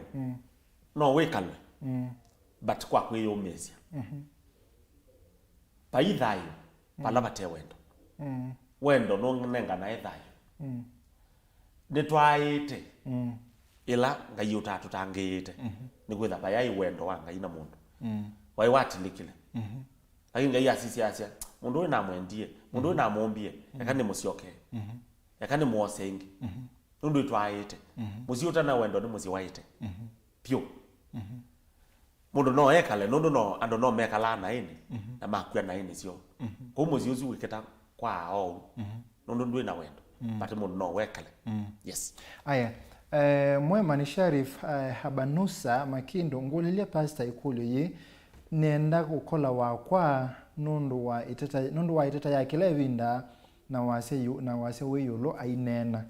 no wekalwe but kwa kwiyumezia paithayo pala bate wendo wendo no nenga na ethayo nitwaite ila ngai utatu tangite ni kwitha bayai wendo wa ngai na mundu wai watilikile lakini ngai asisi asia mundu na mwendie mundu na mombie yakani musioke yakani muosengi nundu itwaite musiuta na wendo ni musiwaite pio mundu no ekale nundu no ando no mekala na ini na makuya na ini sio ko musiuzu wiketa kwa au nundu ndui na wendo but mundu no wekale yes aya mwema ni Sharif Habanusa Makindo ngulilia pastor ikulu yi nenda kukola wakwa nundu wa iteta ya kile vinda na wase weyulo ainena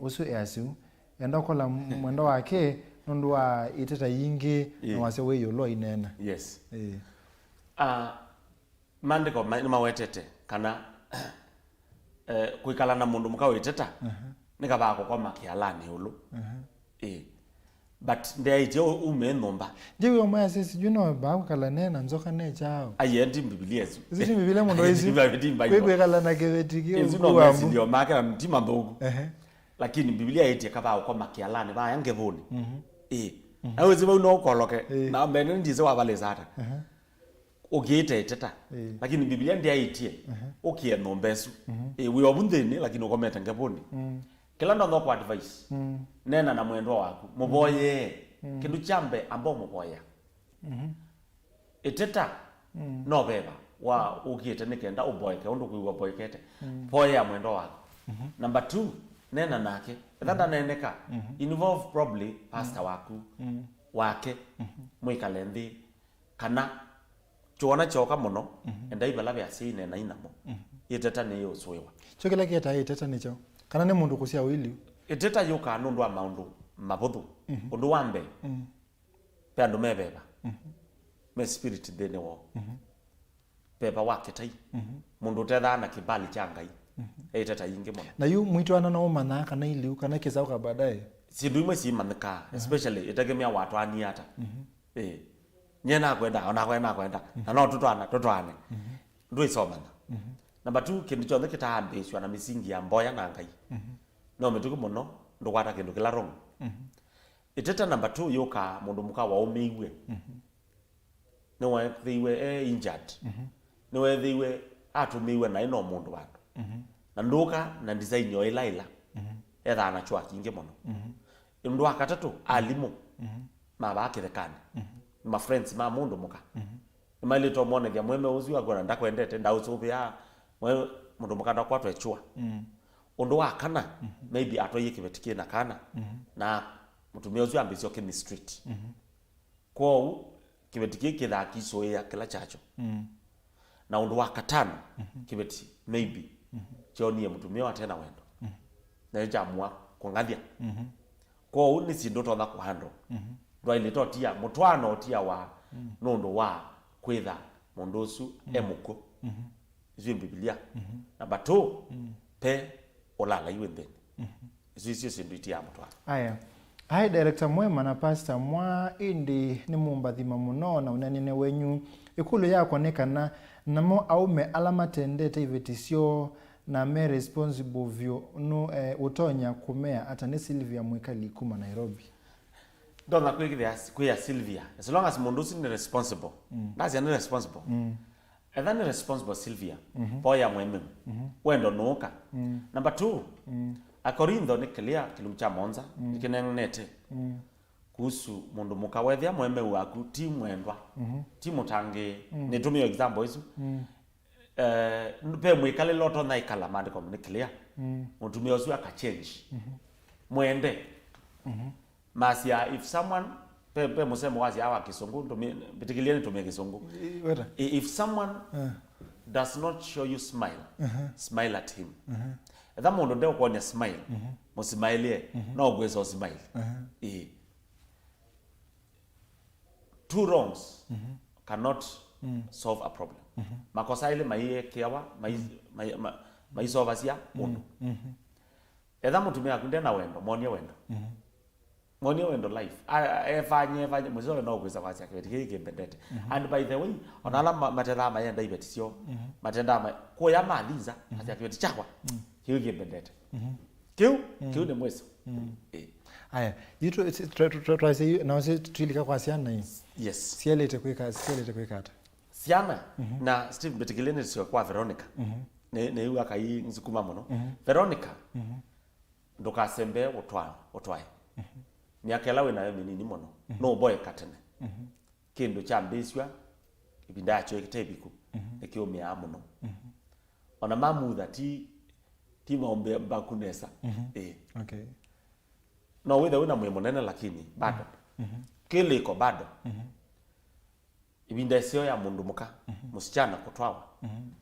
usu yasu enda kola mwendo wake nundu wa iteta yingi na wase weyulo ainena yes mandiko mawetete kana kuikala na mundu mukawe iteta nika bako kwa makialani ulu but ndai ume nomba jiwe omaya sisi juno bako kala nena nzoka ne chao ayendi Biblia ezu ziti Biblia mundo ezi kwekwe kala na kevetiki uku wambu ndio make na mtima ndogo lakini Biblia eti kaba kwa makialani ba yangevuni awe ziba uno koloke na mbene ndize wabale zata ugiite iteta lakini Biblia ndiye itie ukie nombesu we obundeni lakini ukometa ngevuni kila ndo kwa advice nena na mwendo wako muboye kindu chambe ambao muboya iteta no beba wa ukiete nikenda uboyeke undu kuiwa boykete boya mwendo wako number 2 nena nake thanda neneka involve probably pastor waku wake mwikalendi kana tuona choka muno enda ibala bya sine na inamo iteta ne yo swewa chokela kieta iteta nicho kana ne mundu kusia wili iteta yoka nundu amaundu mabuthu undu wambe pe andu mebeba me spirit thene wo beba wake tai mundu tetha na kibali cha ngai iteta yingi muno na yu mwitwana no mana kana iliu kana kizauka baadaye sindu imwe si manika especially itegemea watu aniata nyena kwenda ona kwenda na no tutwane ndu isomana number 2 kindu chothe kitambishwa na misingi ya mboya na ngai no mituku muno ndukwata kindu kila wrong iteta number 2 yoka mundu muka wa umeiwe no wethiwe injured no wethiwe atumiwe na ino mundu wandu na nduka na design yo ilaila etha na chwa kingi muno ndu akatatu alimu mabakithekana ma friends ma mundu muka malito mone vya mweme uzi wagona ndakwendete ndausubia mwe mundu muka ndakwatwa echwa undu wa kana maybe atoye kibetikie na kana na mutumia uzi ambisio chemistry kwa kibetikie kithaki soya kila chacho na undu wa katano kibeti maybe choni ya mutumia wa tena wendo na jamwa kungathia kwa ni sindo totha kuhando ndo ile totia mutwano tia wa nondo wa kwitha mondosu emuko izo Biblia na bato pe olala iwe ndeni izo sindo itia mutwano aya Hai director mwema na pastor mwa indi ni mumbathima muno na unanene wenyu ikulu yako nekana namo aume alama tendete ivetisio na me responsible vyo no utonya kumea ata ne Sylvia Mwikali kuma Nairobi. Don't kuya Sylvia. As long as mundusi ni responsible. That's not responsible. And then responsible Sylvia. Boya mweme. Wendo nuka. Number 2. Akorintho ni clear kilumcha monza. Nikinenete. Kuhusu mundu mukawethia mweme waku ti mwendwa. Ti mutange. Nitumio example isu. Pe mwikale loto na ikala mandiko ni clear. Mutumio usu aka change. Mwende. Masia, if someone pe musemo wazi awa kisungu particularly tumie kisungu. If someone does not show you smile, smile at him. That mondo ndio kuonya smile. Musmile no gwezo smile. Two wrongs cannot solve a problem. Makosa ile maiye kiawa mai solve sia mundu. Edha mutumia kundena wendo, monia wendo. Money wendo life. Efanye mwezo no kweza kwasi akibeti kembendete. And by the way, onala matenda mayenda ibetisio. Matenda ko ya maliza ati akibeti chakwa. Hiyo kembendete. Kiu ni mwezo. Aya, yitu try say na wase tulika kwa siana hii. Yes. Sielete kweka ata. Siana na Steve betikilene sio kwa Veronica. Ne yuga kai nzikuma muno. Veronica. Ndoka sembe otwae. Nyakela we na yo minini mono no boy katene kindu cha mbiswa ibinda acho ekitebiku ekyo mya muno ona mamutha ti maombe bakunesa Okay no witha una mwe munene lakini bado kiliko bado ibinda sio ya mundu muka musichana kutwawa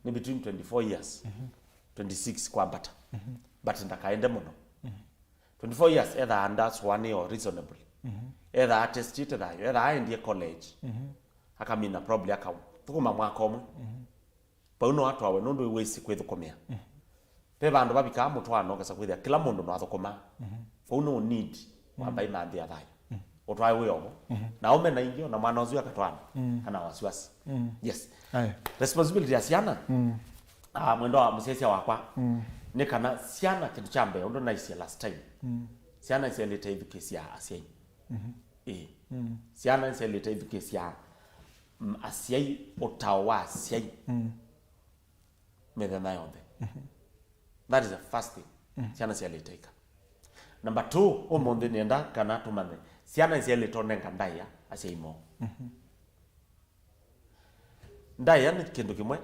ni between 24 years 26 kwa bata but ndakaende muno 24 years either under one or reasonable. Either artist either I in college. Akamina probably aka tukuma mwaka omwe. Pa uno watu awe nundu wesi kwethu komea. Pe bandu babika mutwano kasa kwethia kila mundu no athukuma. For uno need wamba imandi athai. Otwae weyo. Na ome na ingio na mwana ozu akatwana. Ana wasiwasi. Yes. Responsibility ya siana. Mwendo wa musiesia wakwa. Nikana siana kitu chambe ndo naisia last time. Siana isia leta hivi kesi ya asiai. Siana isia leta hivi kesi ya asiai otawa asiai. Medana yonde. That is the first thing. Siana isia leta ika. Number 2, omonde nienda kana tumane. Siana isia leta onenga ndaya asiai mo. Ndaya ni kindu kimwe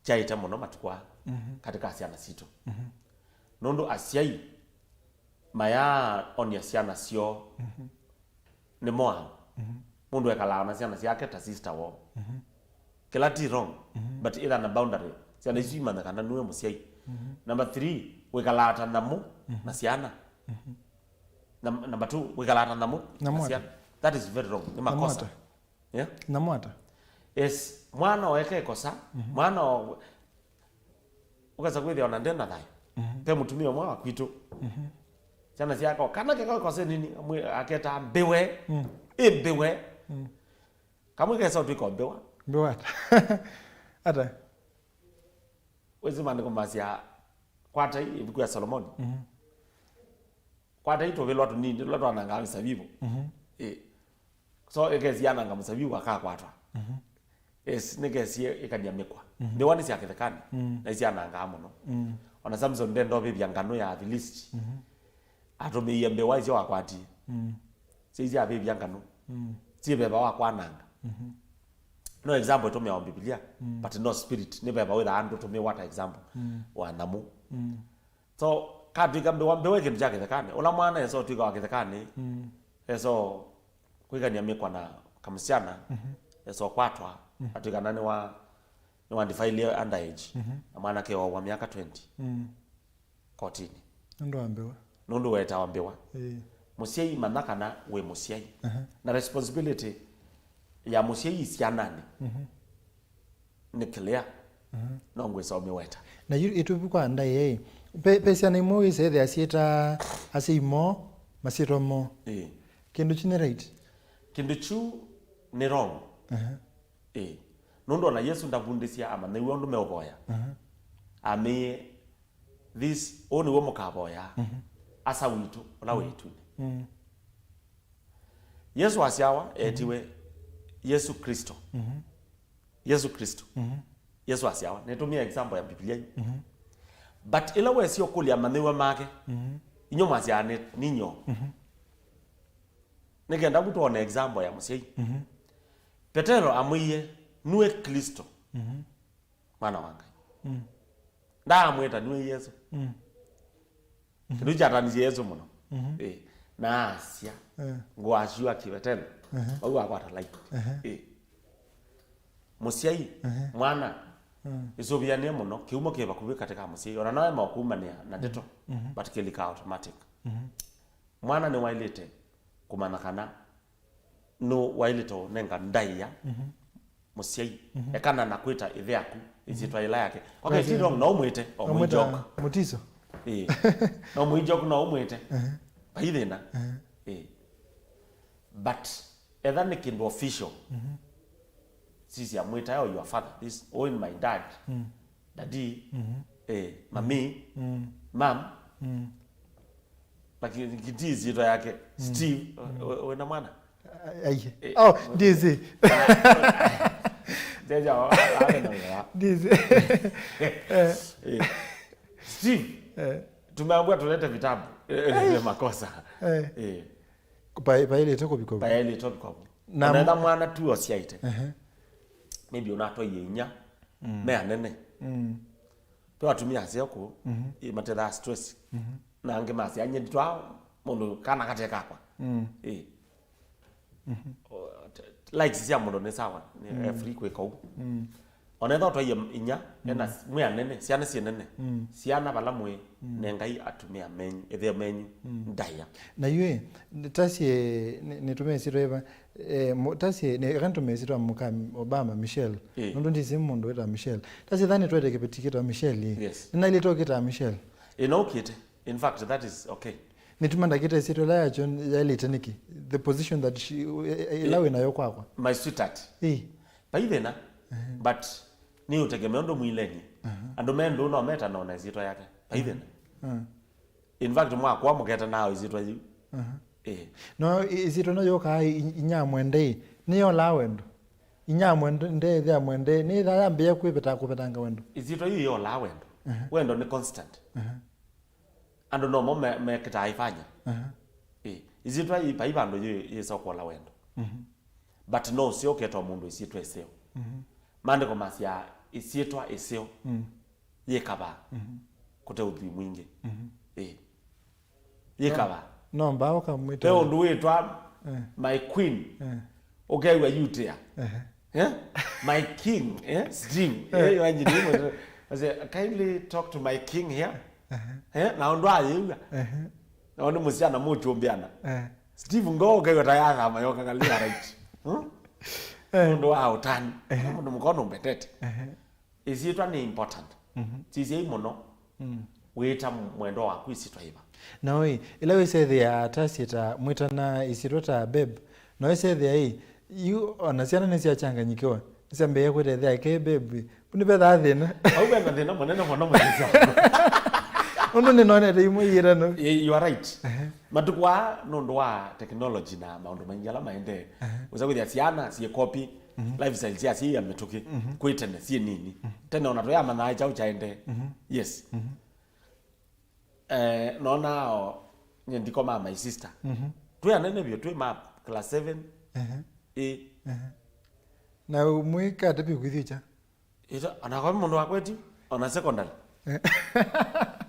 chaita muno matukwa katika asiana sito. Nondo asiai maya oni asiana sio ni moa mundu ekala na asiana siake ta sister wo kila ti wrong but either na boundary siana izima na kana nuwe musiai. Number 3 wekala ta namu na siana. Number 2 wekala ta namu na siana. That is very wrong. Ni makosa. Yeah? Namwata. Yes, mwana weke kosa mwana ukaza kwithia ona ndena thayo pe mutumia mwa kwitu chana siako kana keka kose nini aketa mbewe mbewe kamwe kesa twiko mbewa ata wezi mande kumasia kwata ibiku ya Solomon kwata ito velo watu nini lolo ananga misabibu so egezi ananga misabibu akakwatwa yes negesi ikanyamekwa ni wani sia kethekani na isia ananga muno ona Samson ndendo bibi ngano ya the list atobe yembe waize wakwati sisi abibi ngano si beba wakwananga no example to me on Biblia but no spirit ne beba with ando to me what example wa namu so kadika mbe wambe weke njake thekane ola mwana eso twiga wakethekane eso kwigania mekwa na kamsiana eso kwatwa atuika nani wa defile underage mwana ke wa miaka 20 kotini ndo weta wambewa musiai manaka na we musiai na responsibility ya musiai sianani ni clear no ngwesa umeweta na itu kwa ndai pesa na imo ise the asieta asimo masiro mo kindu chine right kindu chu ni wrong nondo na Yesu ndabundisia ama ne wondu me oboya ame this oni wo mukaboya asa witu ola wetu Yesu asiawa etiwe Yesu Kristo Yesu Kristo Yesu asiawa netumia example ya Biblia but ila we sio kulia manewa make inyo masiane ninyo negenda gutona example ya musei Petero amwiye nuwe Kristo mwana wange nda amweta nuwe Yesu kidu chatani Yesu muno na asia ngwashua kiwetena au akwata like musiai mwana isobiane muno kiumo kiba kubi katika musiai ona nawe makumania na deto but kilika automatic mwana ni wailete kumana kana no wailito nenga ndaiya musiai ekana nakwita ithiaku isitwa ila yake okay tiro no mwite o mwijok mutiso no mwijok no mwite baithina but ethan kindu official sisi amwita yo your father this oh in my dad daddy mami mam lakini kitizi to yake Steve wena mwana oh dizi deja dizi Steve tumeambiwa tulete vitabu makosa pa ile topic ko pa ile topic ko na mwana tu osiaite maybe unato yenya me anene to atumia asiako imatera stress na ange masi anye ditwa mundu kana kateka kwa like sisi amundo ne sawa ne free kweko onetho to inya ena mwe anene siana sienene siana bala mwe nengai atumia menyu ethe menyu ndaya na yue tasie nitumie sireva tasie ne rantume sirwa muka Obama Michelle ndo ndisi mundu weta Michelle tasie dhani twete kepetikita Michelle na ile tokita Michelle inokite in fact that is okay nitumanda kita sirwa la John ya litaniki the position that she ilawe nayo kwakwa my sweetheart baithena but ni utegemea ndo mwileni ando mendo no meta na izitwa yake baithena in fact mwa kwa muketa nao izitwa yu no izitwa no yoka inyamwende niyo lawendo inyamwende thia mwende ni tha yambia kupetanga wendo izitwa yu yo lawendo wendo ni constant ando no mo me kita ifanya izitwa yi paibando yu yeso kwa lawendo but no sio keto mundu izitwa eseo mande ko masia isietwa eseo yekaba kote udhi mwingi yekaba no mbao kamwita leo ndu wetwa my queen okay we you there my king Steve wanjini mo say kindly talk to my king here na ndo ayuga na ndo musiana muchombiana Steve ngo ke tayari amayoka ngalia right ndo wa utani ndo mkono mbetete isitwa ni important sisi muno weta mwendo wa kwisitwa iba na we ila we say the atasita mwitana isirota babe na we say the you onasiana nesi achanganyikiwa nisambe yako the ke babe unibe that then au bena thina monene mono mutisa uno ni none de imuyira no you are right matukwa ndo wa technology na maundu mangala maende uzakuthia ciana cie copy lifestyle cia cie ametuki kwitene cie nini tena onatoya manai chau chaende yes nona nyendiko mama my sister tu anene bio tu ma class 7 na umwika tapi kwithicha ita anakwa mundu wakweti ona secondary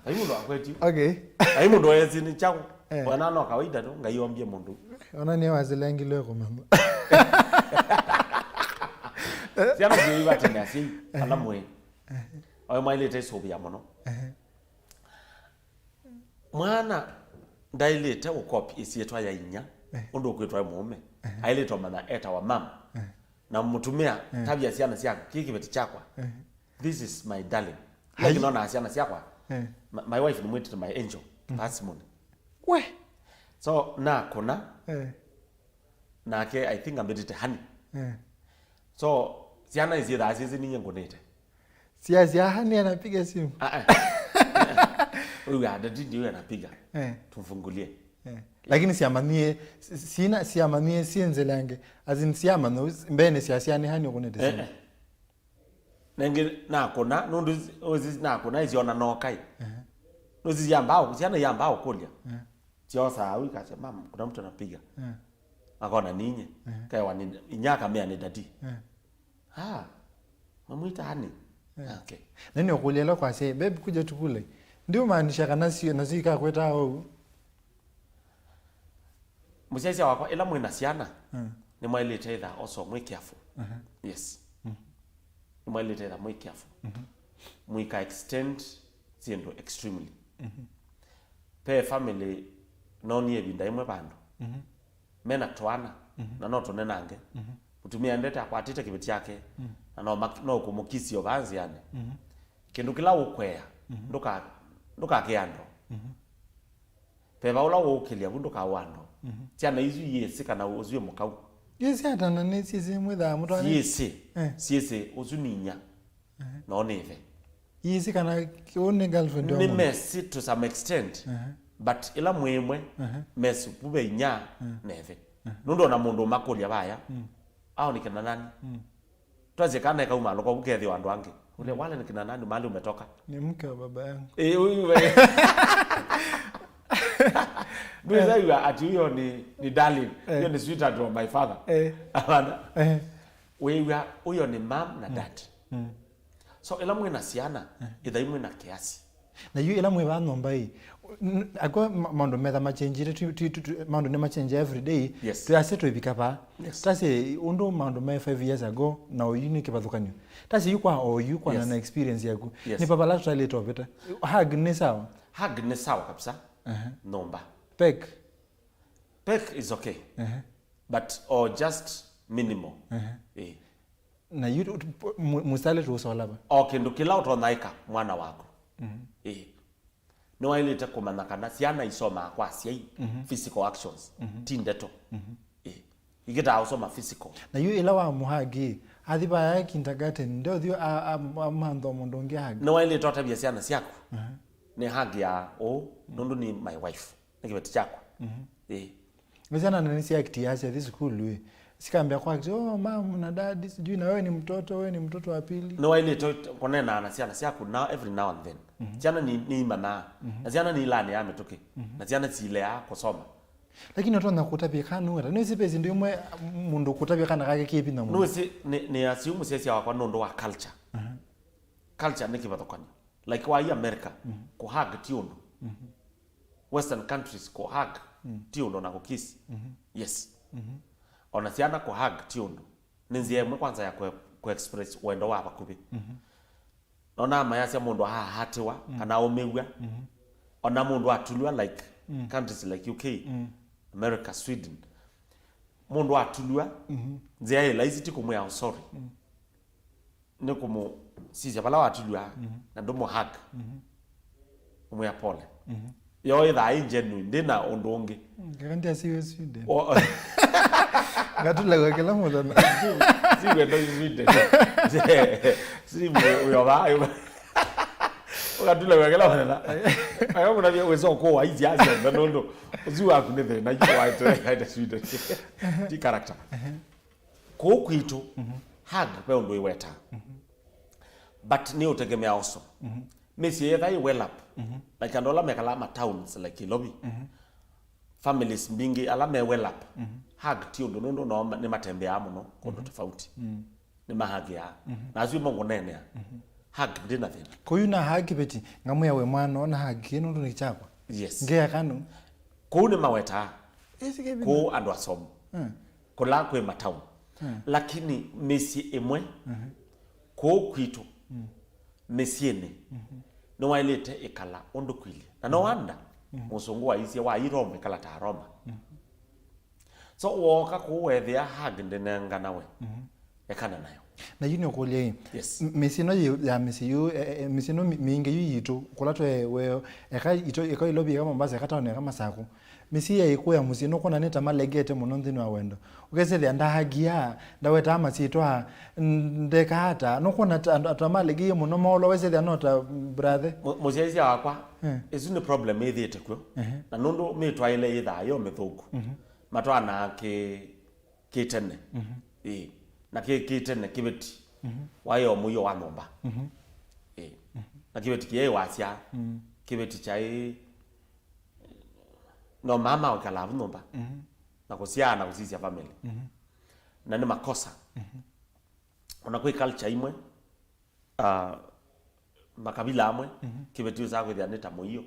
ai mundu wakweti okay ai mundu wezi ni chau wana no kawaida tu ngaiombie mundu ona ni wazilengi leko mama siana kuiba tena si ala mwe ai maile teso bia mono mwana ndailete ukopi isietwa ya inya ndo kwetwa mume ailetwa mana eta wa mama na mtumia tabia siana siako kikibeti chakwa this is my darling like nona siana siakwa my wife ni mwete my angel that's moon we so na kuna nake I think ambetete hani so siana hizi da hizi ni ngonete Sia hani anapiga simu. Huyu adadi ndio anapiga. Tumfungulie. Lakini siamanie sienzelange. Azin siamano mbene siasiani hani ngonete simu. Nenge nakona nundu ozi nakona iziona nokai. Nozi yambao, siana yambao kulia. Sio saa huyu kacha mama kuna mtu anapiga. Akona ninyi. Kaya wani inyaka mea ni dadi. Mamuita hani. Okay. Nani okulela kwa se babe kuja tukule. Ndio maanisha kana sio nazika kweta au. Musese wako ela mwina siana. Ni mwele tether also mwe careful. Yes. Ni mwele tether mwe careful. Mwika extend siendo extremely. Pe family noni ebinda imwe bando. Mena twana na noto nenange. Utumia ndete akwatite kibiti yake. No kumukisi obanzi yani. Kindu kila ukwea nduka kiando. Peba ula ukilia nduka wando. Tiana izu yesi kana uzwe mukau. Yesi atana nesi zimwe da mutwana. Yesi uzuninya. No neve. Yesi kana kione girlfriend ni mesi to some extent. But ila mwemwe mesi kube inya neve. Nundo na mundu makolia baya. Au nikana nani? Tuaje kana kauma loko kukethi wandu wange. Ule wale nikina nani mahali umetoka? Ni mke wa baba yangu. Huyu wewe. Ndio hiyo ati hiyo ni darling. Hiyo ni sweetheart of my father. Abana. Wewe huyo ni mom na dad. So ila mwe na siana, ida imwe na kiasi. Na yu ila mwe bano mbai. Ako mando meda machenjire mando ne machenje every day. Tu aseto ibikapa. Tase undo mando me 5 years ago na oyuni kibathukanyo. Tase yukwa oyukwa na experience yaku. Ni papa la try later beta. Hug ni sawa. Hug ni sawa kabisa. Nomba. Peck is okay. But or just minimal. Na yu musale tu solaba. Okay, ndo kila utonaika mwana wako. No ile takomana kana siana isoma kwa siai physical actions tindeto igeta usoma physical na yu ila wa muhagi adhiba ya kindergarten ndio dio amando mondonge hagi no ile tota bia siana siako ne hagi ya nondo ni my wife nikibeti chako mzana nanisi actiasi at this school we sikambia kwa mom na dad sijui na wewe ni mtoto wa pili no ile konena na siana siako now every now and then jana ni mana na jana ni ilani ya metoke na jana zilea kusoma lakini watu wanakutabia kanu hata ni sipezi ndio mwe mundu kutabia kana kake kipi na mundu no si ni assume sisi wa nondo wa culture culture ni kibatokani like why America ko hug tiondo western countries ko hug tiondo na ko kiss yes ona siana ko hug tiondo ninzie mwe kwanza ya ko express wendo wa bakubi ona mayasi mundu hatiwa kana omegwa ona mundu atulwa like countries like UK America Sweden mundu atulwa nzia ila iziti kumwe ya sorry nikumu sisi bala atulwa na ndomo hug kumwe ya pole yo ida genuine ndina ondonge kandi asiwe Sweden ngatula kila moja si kwenda Sweden si uyo ba ngatula kila moja ayo kuna vya uwezo kwa hizi azi ndondo uziwa kunethe na hiyo waito haida Sweden di character ko kwitu hug pe ndo iweta but ni utegemea also mesi yetha I well up like andola mekalama towns like Ilobi families mbingi alame well up hug tio ndo no ni matembea muno kondo tofauti ni mahagia na azwi mongo nene hug ndina thina koyu na hug beti ngamu yawe mwana na hug ino ndo ni chakwa yes ngeya kanu ko ni maweta ko ando asomo ko la kwe mataun lakini mesi emwe ko kwitu mesiene no wailete ikala ondo kwili na no wanda musungu wa isi wa irome kala ta Roma so woka ko wethia hag ndenanga nawe ekana nayo Na yuni okolie yes misino ya misiyu misino mingi yitu kulatwe weo eka ito eka ilobi kama Mombasa kata one kama sako misi ya ikuya musino kona neta malegete muno nthini wa wendo ugese the ndahagia ndaweta amasitwa ndekata no kona atamalegeye muno molo wese the nota brother muziezi akwa isu ni problem ithite kwo na nundu mitwa ile itha yo mithuku matwana kitene na kitene kibeti wayo muyo wa nomba na kibeti kiye wasia kibeti chai no mama wakalavu nomba na kusiana kusisia family na ni makosa unakuwa culture imwe makabila amwe kibeti usako ya neta moyo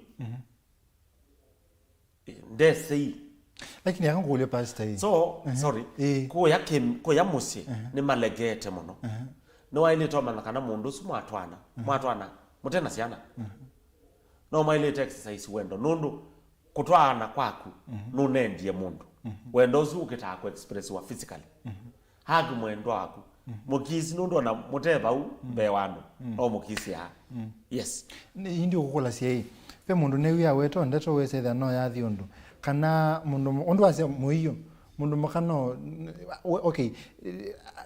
ndesi lakini yangu ule pastor so sorry ko ya musi ni malegete muno no waile to mana kana mundu mwatwana mutena siana no maile exercise wendo nundu kutwana kwaku nunendie mundu wendo ukita ku express wa physically hagi mwendo waku mukisi nundu na muteba u bewano o mukisi ha yes ni ndio kukola sie pe mundu ne wiya weto ndeto wese tha no ya thiondu kana mundu ondu ase muiyo mundu mukano okay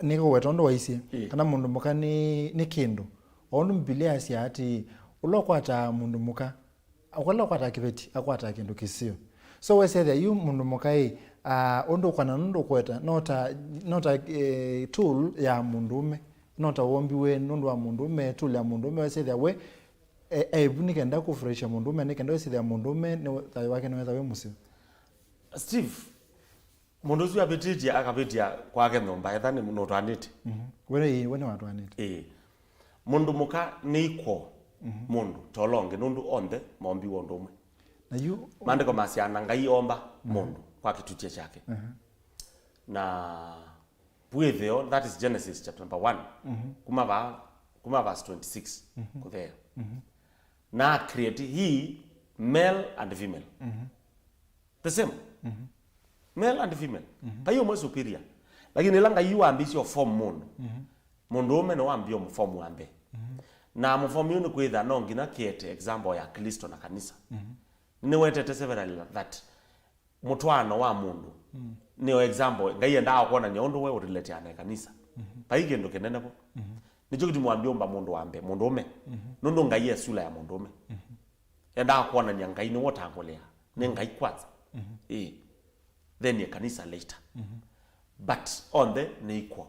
niko weto ndo waisi kana mundu mukani ni kindu ondu mbilia ase ati ulokwata mundu muka akwata kibeti akwata kindu kisio so wese tha you mundu mukai ondo kana ndo kweta nota tool ya mundume nota wombiwe nundu wa mundume tool ya mundume wese tha we ebuni kenda kufresha mundume ne kenda wese tha mundume ne tayo wake naweza we musio Steve mundu zwa betiti akabetia kwake nomba ethani muno twanite wene watu anite mundu muka niko mundu tolonge nundu onde mombi wondumwe na you mandiko masiana ngai omba mundu kwa kitutie chake na bwetheo that is Genesis chapter number 1 kuma verse 26 kuthea na create he male and female the same male and female payo mo superior lakini langa yu ambisio form mundu mundu ume no ambio form wambe na mform yunu kwitha no ngina kiete example ya Kristo na kanisa ni wetete several that mutwano wa mundu ni example ngai enda kuona nyondo we relate ana kanisa paige ndo kenene ko nicho kitu mwambio mba mundu wambe mundu ume nundu ngai yesula ya mundu ume enda kuona nyangai ni wotangolea ni ngai kwanza then ya kanisa later but on the ni equal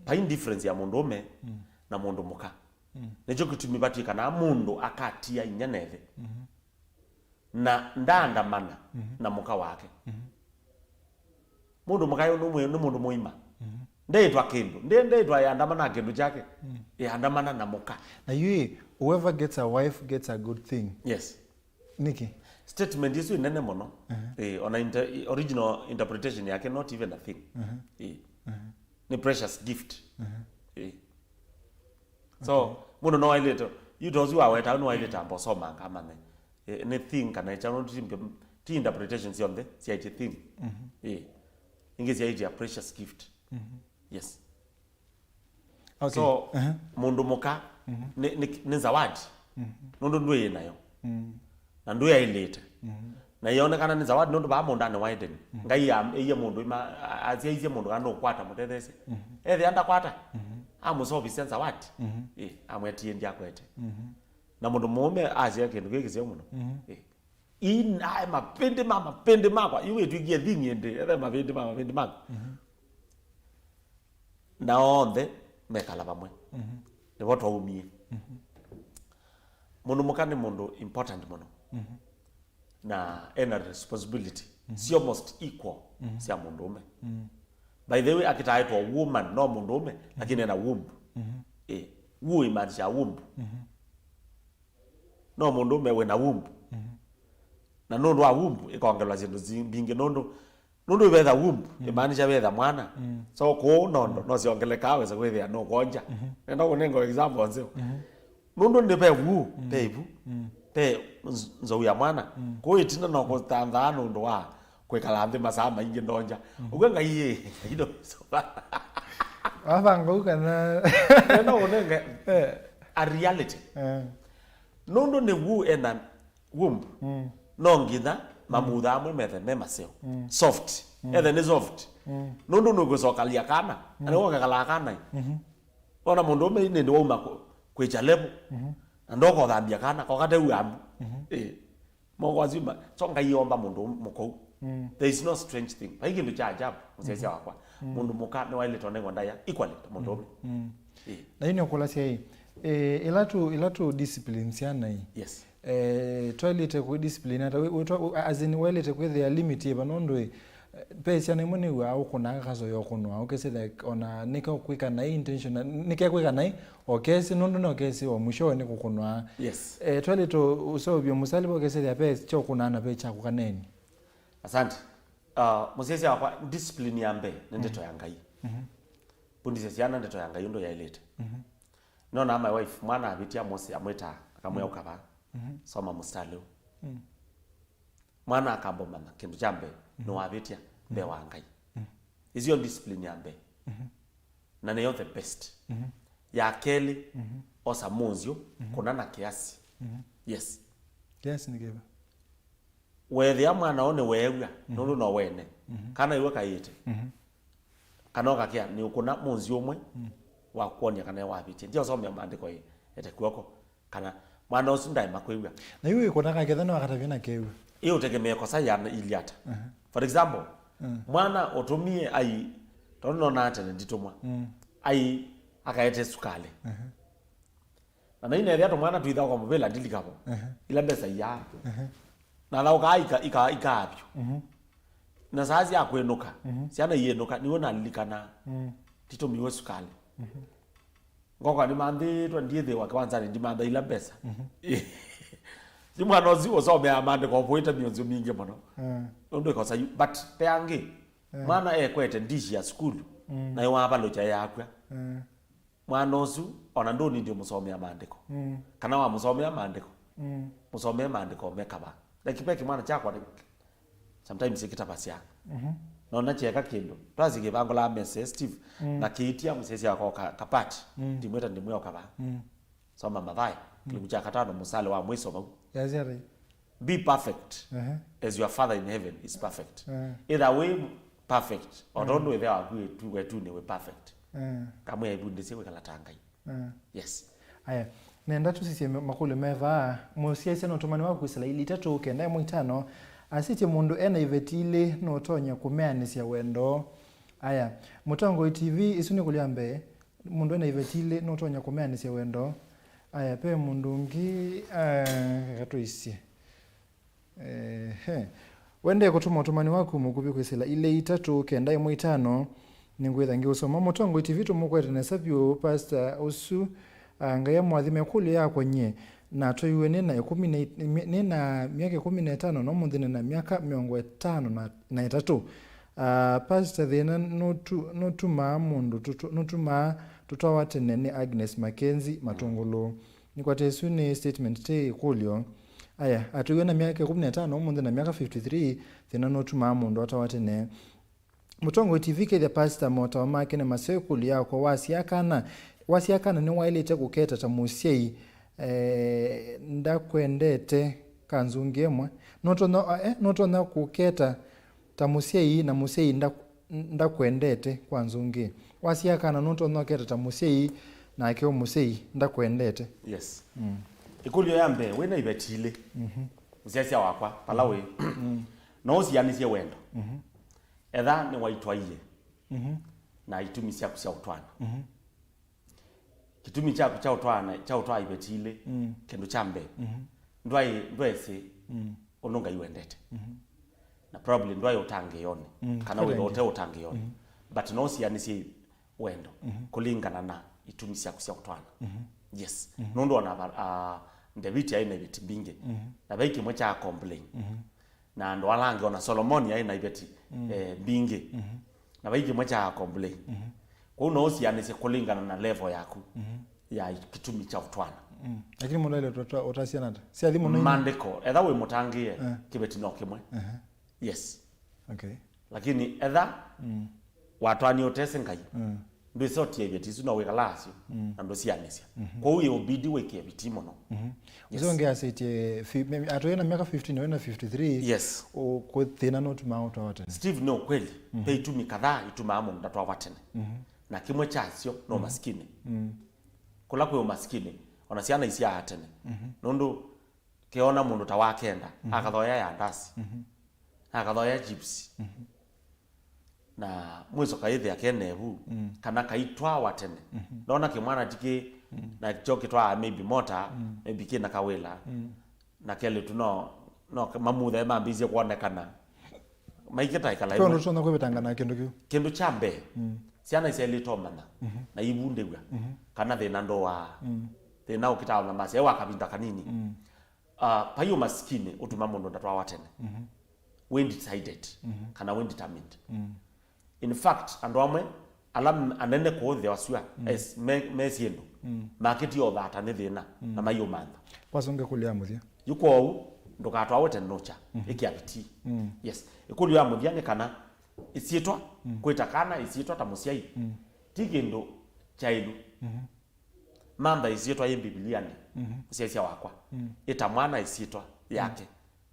pain difference ya mundu ume na mundu muka nicho kitu mibati kana mundu akatia inyaneve na ndandamana na muka wake mundu mukayo ni mundu muima ndeitwa kindu ndeitwa yandamana kindu chake yandamana na muka na you whoever gets a wife gets a good thing yes Nikki statement yesu inene mono on original interpretation yake not even a thing ni precious gift so mundu no ile you those who are weta no ile tambo soma kama ne thing kana chano ti interpretations on the CIT thing ingezi idea a precious gift yes okay so mundu muka ni zawadi nundu ndwe nayo na ndwe ya ilete na yone kana ni zawadi nundu ba mundu ane widen ngai ya eye mundu ima azia ize mundu kana okwata mutethese ethi anda kwata amusobi senza zawadi amwetie ndia kwete na mundu mume azia kindu gikizio muno in ai mapende makwa iwe twigie thingi ndi ethe mapende makwa na onthe mekala bamwe ni watu waumie mundu mukani mundu important muno na ena responsibility si almost equal si mundu ume by the way akitaitwa woman no mundu ume lakini ena womb womb imaanisha womb no mundu ume we na womb na nundu wa womb ikongelwa zindu zingi nundu ibetha womb imaanisha betha mwana so ko nondo no siongeleka weza kwethia no konja nenda kunengo example nzio nundu ndi pe wu pe ibu pe nzo ya mwana ko itina no ko tandha nundu wa kwikala nthi masaa maingi ndonja ugenga iye ido Avanga kana no onenge a reality nondo ne wu ena womb no ngitha mamutha amwe methe me maseo soft ethe ni soft nondo no gucokalia kana ani wogakala kana ona mundu me ni ndoma kwecha level ndoko thambia kana ko kate uamu mogwazima songa yomba mundu mukou there is no strange thing baigi ndo cha ajabu msese wakwa mundu muka ne wale tonengo ndaya equally mundu na yini okolasia hii ilatu discipline siana hii yes toilet ku discipline ata as in toilet ku the limit ye banondo pesa na imone wa ukuna kazo yokunwa okese like ona nika kwika na intention nika kwika na okese nondo na okese wa mwisho ni kukunwa yes toilet usobyo musali okese ya pesa cho kunana pe cha kukaneni asante musese wa discipline yambe nende to yangai pundi siana nende to yangai ndo yailete no na my wife mwana abitia mose amweta akamwe ukaba soma mustalo mwana akamboma kindu chambe no wabitia be wangai is your discipline yambe na neyo the best ya keli osa monzio kunana kiasi yes yes nigeba wewe ya mwana one wewe no no wene kana iwe kayete kana okakia ni ukuna monzio mwe wa kuonia kana wabitia ndio somya maandiko hii ete kuoko kana mwana usindai makwewa na iwe kunaka kethana wakatavina kewe iyo utegemea kwa saa ya iliata for example mwana otumie ai tono na atene nditomwa ai akaete sukale na ine ya mwana tuitha kwa mobile ndilikapo ila besa ya na la uka ikapyo na sazi akwenuka siana yenuka niwe na lilikana titomiwe sukale ngoko ni mandi to ndiye wa kwanza ndi manda ila besa si mwana oziwo some amande ko poita mionzo mingi mono ndo ko sayu but peange mwana kwete ndishi ya school na yo abalo cha yakwa mwana ozu ona ndoni ndio musome amandiko kana wa musome amandiko musome amandiko mekaba like peke mwana chakwa sometimes ikitapasia no na cheka kindo twazi kibango la message Steve na kiitia musesi yako kapati ndimweta ndimwe kaba soma madhai kilikuja katano musale wa mwiso ba yazari be perfect as your father in heaven is perfect either way perfect or don't know whether we tu ne we perfect kama ibunde sewe kala tanga yes aya nenda tu sisi makule meva musiese no tumani wako kusala ili tatu ukenda mwitano asiti mundu ena ivetile no tonya kumeanisia wendo aya mutongo TV isuni kuliambe mundu ena ivetile no tonya kumeanisia wendo aya pe mundu ngi katoisie wende kutuma utumani wako mukubi kwisela ile itatu kenda imwe itano ningwetha ngiusoma mutongo TV tumukwete na sabyo pastor usu ngaya mwathime kuli yako nye na toiwe nina 10 nina miaka 15 no munthine na miaka 53 na itatu pastor thina notuma mundu notuma tutawatene ni Agnes Mackenzie Matungulu nikwatesu ni statement te kulyo aya atoiwe na miaka 15 no munthine na miaka 53 thina notuma mundu atawatene mutongo TV ke the pastor mota make na masekuli yako wasiakana ni wailete kuketa ta musiei ndakwendete kanzungemwe noto na kuketa ta musiei na musiei ndakwendete kwanzunge wasiakana noto na keta ta musiei na akio musiei ndakwendete yes ikulyo yambe wena ibetile msiasia wakwa palawe no sianisia wendo etha ni waitwaie na itumisia kusia utwana kitumi chako cha utwana cha utwa ibetile kendo chambe ndwese ononga iwendete na probably ndwaye utange yone kana we ote utange yone but no sianisi wendo kulingana na itumisia kusia utwana yes nondo na ndebiti aina ibeti binge na baiki mwacha complain na ndo alange ona Solomon aina ibeti binge na baiki mwacha complain kwa no sianisi kulingana na level yako ya kitumi cha utwana lakini mundu ile utasiana ta si adhimu no mandeko etha we mutangie kibeti no kimwe yes okay lakini etha watwani utese ngai ndo soti ya beti suna weka lasio na ndo sianesia kwa hiyo ubidi weke bitimo no uzongea sete atoyena miaka 15 wena 53 yes o ko thina no tuma auto watene Steve no kweli pe itumi kadhaa ituma amo ndatwa watene na kimwe chasio no maskini kula kwa maskini onasiana isia atene nondo keona mundu tawakenda akathoya ya ndasi akathoya gypsy na mwezo kaithe akenevu kana kaitwa watene naona kimwana tiki na choki twa maybe mota maybe kina kawela na kele tuno no mamuthe mambizie kuonekana maiketa ikala hiyo ndo tuna kwebetangana kendo chambe siana iseli tomana na ibundewa kana thina ndo wa thina ukitawa na mase wa kabinda kanini payo maskini utuma mundu ndatwa watene we decided kana we determined in fact andwamwe alam anene ko the wasua as mesiendo market yo that ne thina na mayo manda pasonge kulia muthia yuko ndukatwa wote nocha ikiapiti yes ikulia muthia ne kana isietwa kwita kana isietwa ta musiai tigendo chaidu mamba isietwa ye bibiliani usiasia wakwa ita mwana isietwa yake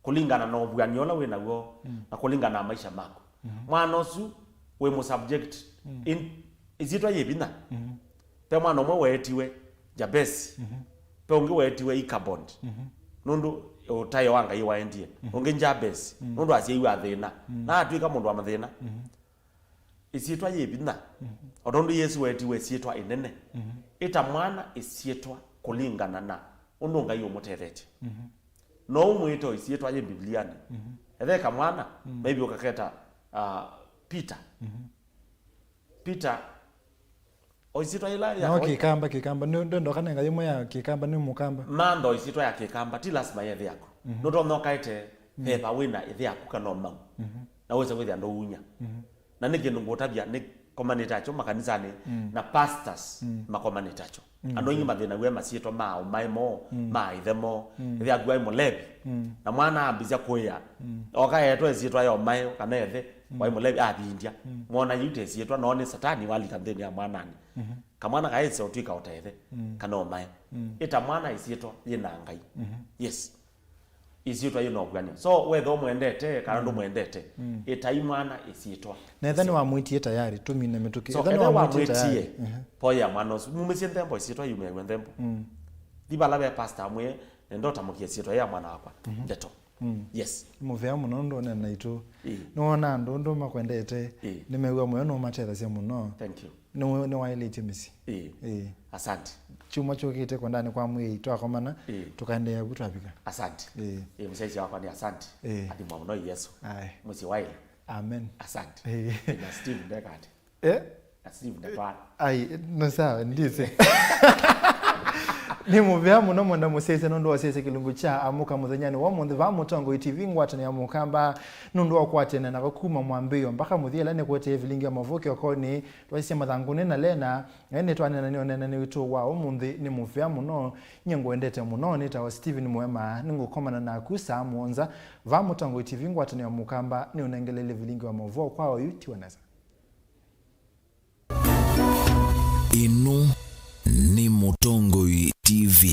kulingana na obwanyola we nawo na kulingana na maisha mako mwana osu we mu subject in isietwa ye bina pe mwana omwe wetiwe Jabesi pe onge wetiwe Ikabond nundu utayo wanga yiwa endie onge Jabesi nundu asiye athina na atwika mundu wa mathina isietwa ye bina odondu Yesu wetiwe isietwa inene ita mwana isietwa kulingana na undu ngai umutethete no umwito isietwa ye bibliani etheka mwana maybe ukaketa Peter oisitwa ila ya no kikamba ndo kana ngai moya kikamba ni mukamba mando isitwa ya kikamba ti lazima yethe yako no ndo no kaite pepa wina ithe yako kana mau na wese wethe ndo unya na nige ngotabia ni komanitacho makanisani na pastors makomanitacho anonyi mathina we masietwa mao maimo maithemo ithe agwa imolebi na mwana ambizia kuya okayetwa isitwa yo mayo kana ethe wa imolebi abindia mwana yute sietwa no ni satani wali kantheni ya mwanani kamwana kaise otwika otethe kana omaye ita mwana isietwa yina ngai yes isietwa yino ogani so wethe omwendete kana ndo mwendete ita imwana isietwa na ethani wa mwitie tayari tumine metuki so ethani wa mwitie poya mwana mumesie nthembo isietwa yume nthembo dibala be pastor amwe ndota mukie isietwa ya mwana wakwa ndeto yes muvea muno ndo na itu nona ndo makwendete nimewa moyo no matera cia muno thank you no wailete misi asante chuma chokite kwa ndani kwa mwe itwa komana tukaendea kutapika asante msaizi wako ni asante hadi mwamuno Yesu msi waile amen asante na Steve ndekati na Steve ndekati no sawa ndise ni muvea muno mwenda musese nondo wasese kilungu cha amuka muthanyani wa munthe va mutongo TV ngwatani ya mukamba nondo wakwatene na gakuma mwambio mpaka muthiela ne kwete Vilingi Wa Mauvoo okoni twasema mathangune na lena ene twanena ni onena ni witu wa umunthe ni muvea muno nyengo endete muno ni tawa Steven Mwema ningukomana na kusa muonza va mutongo TV ngwatani ya mukamba ni unengelele Vilingi Wa Mauvoo kwao yuti wanaza ino ni Mutongo TV.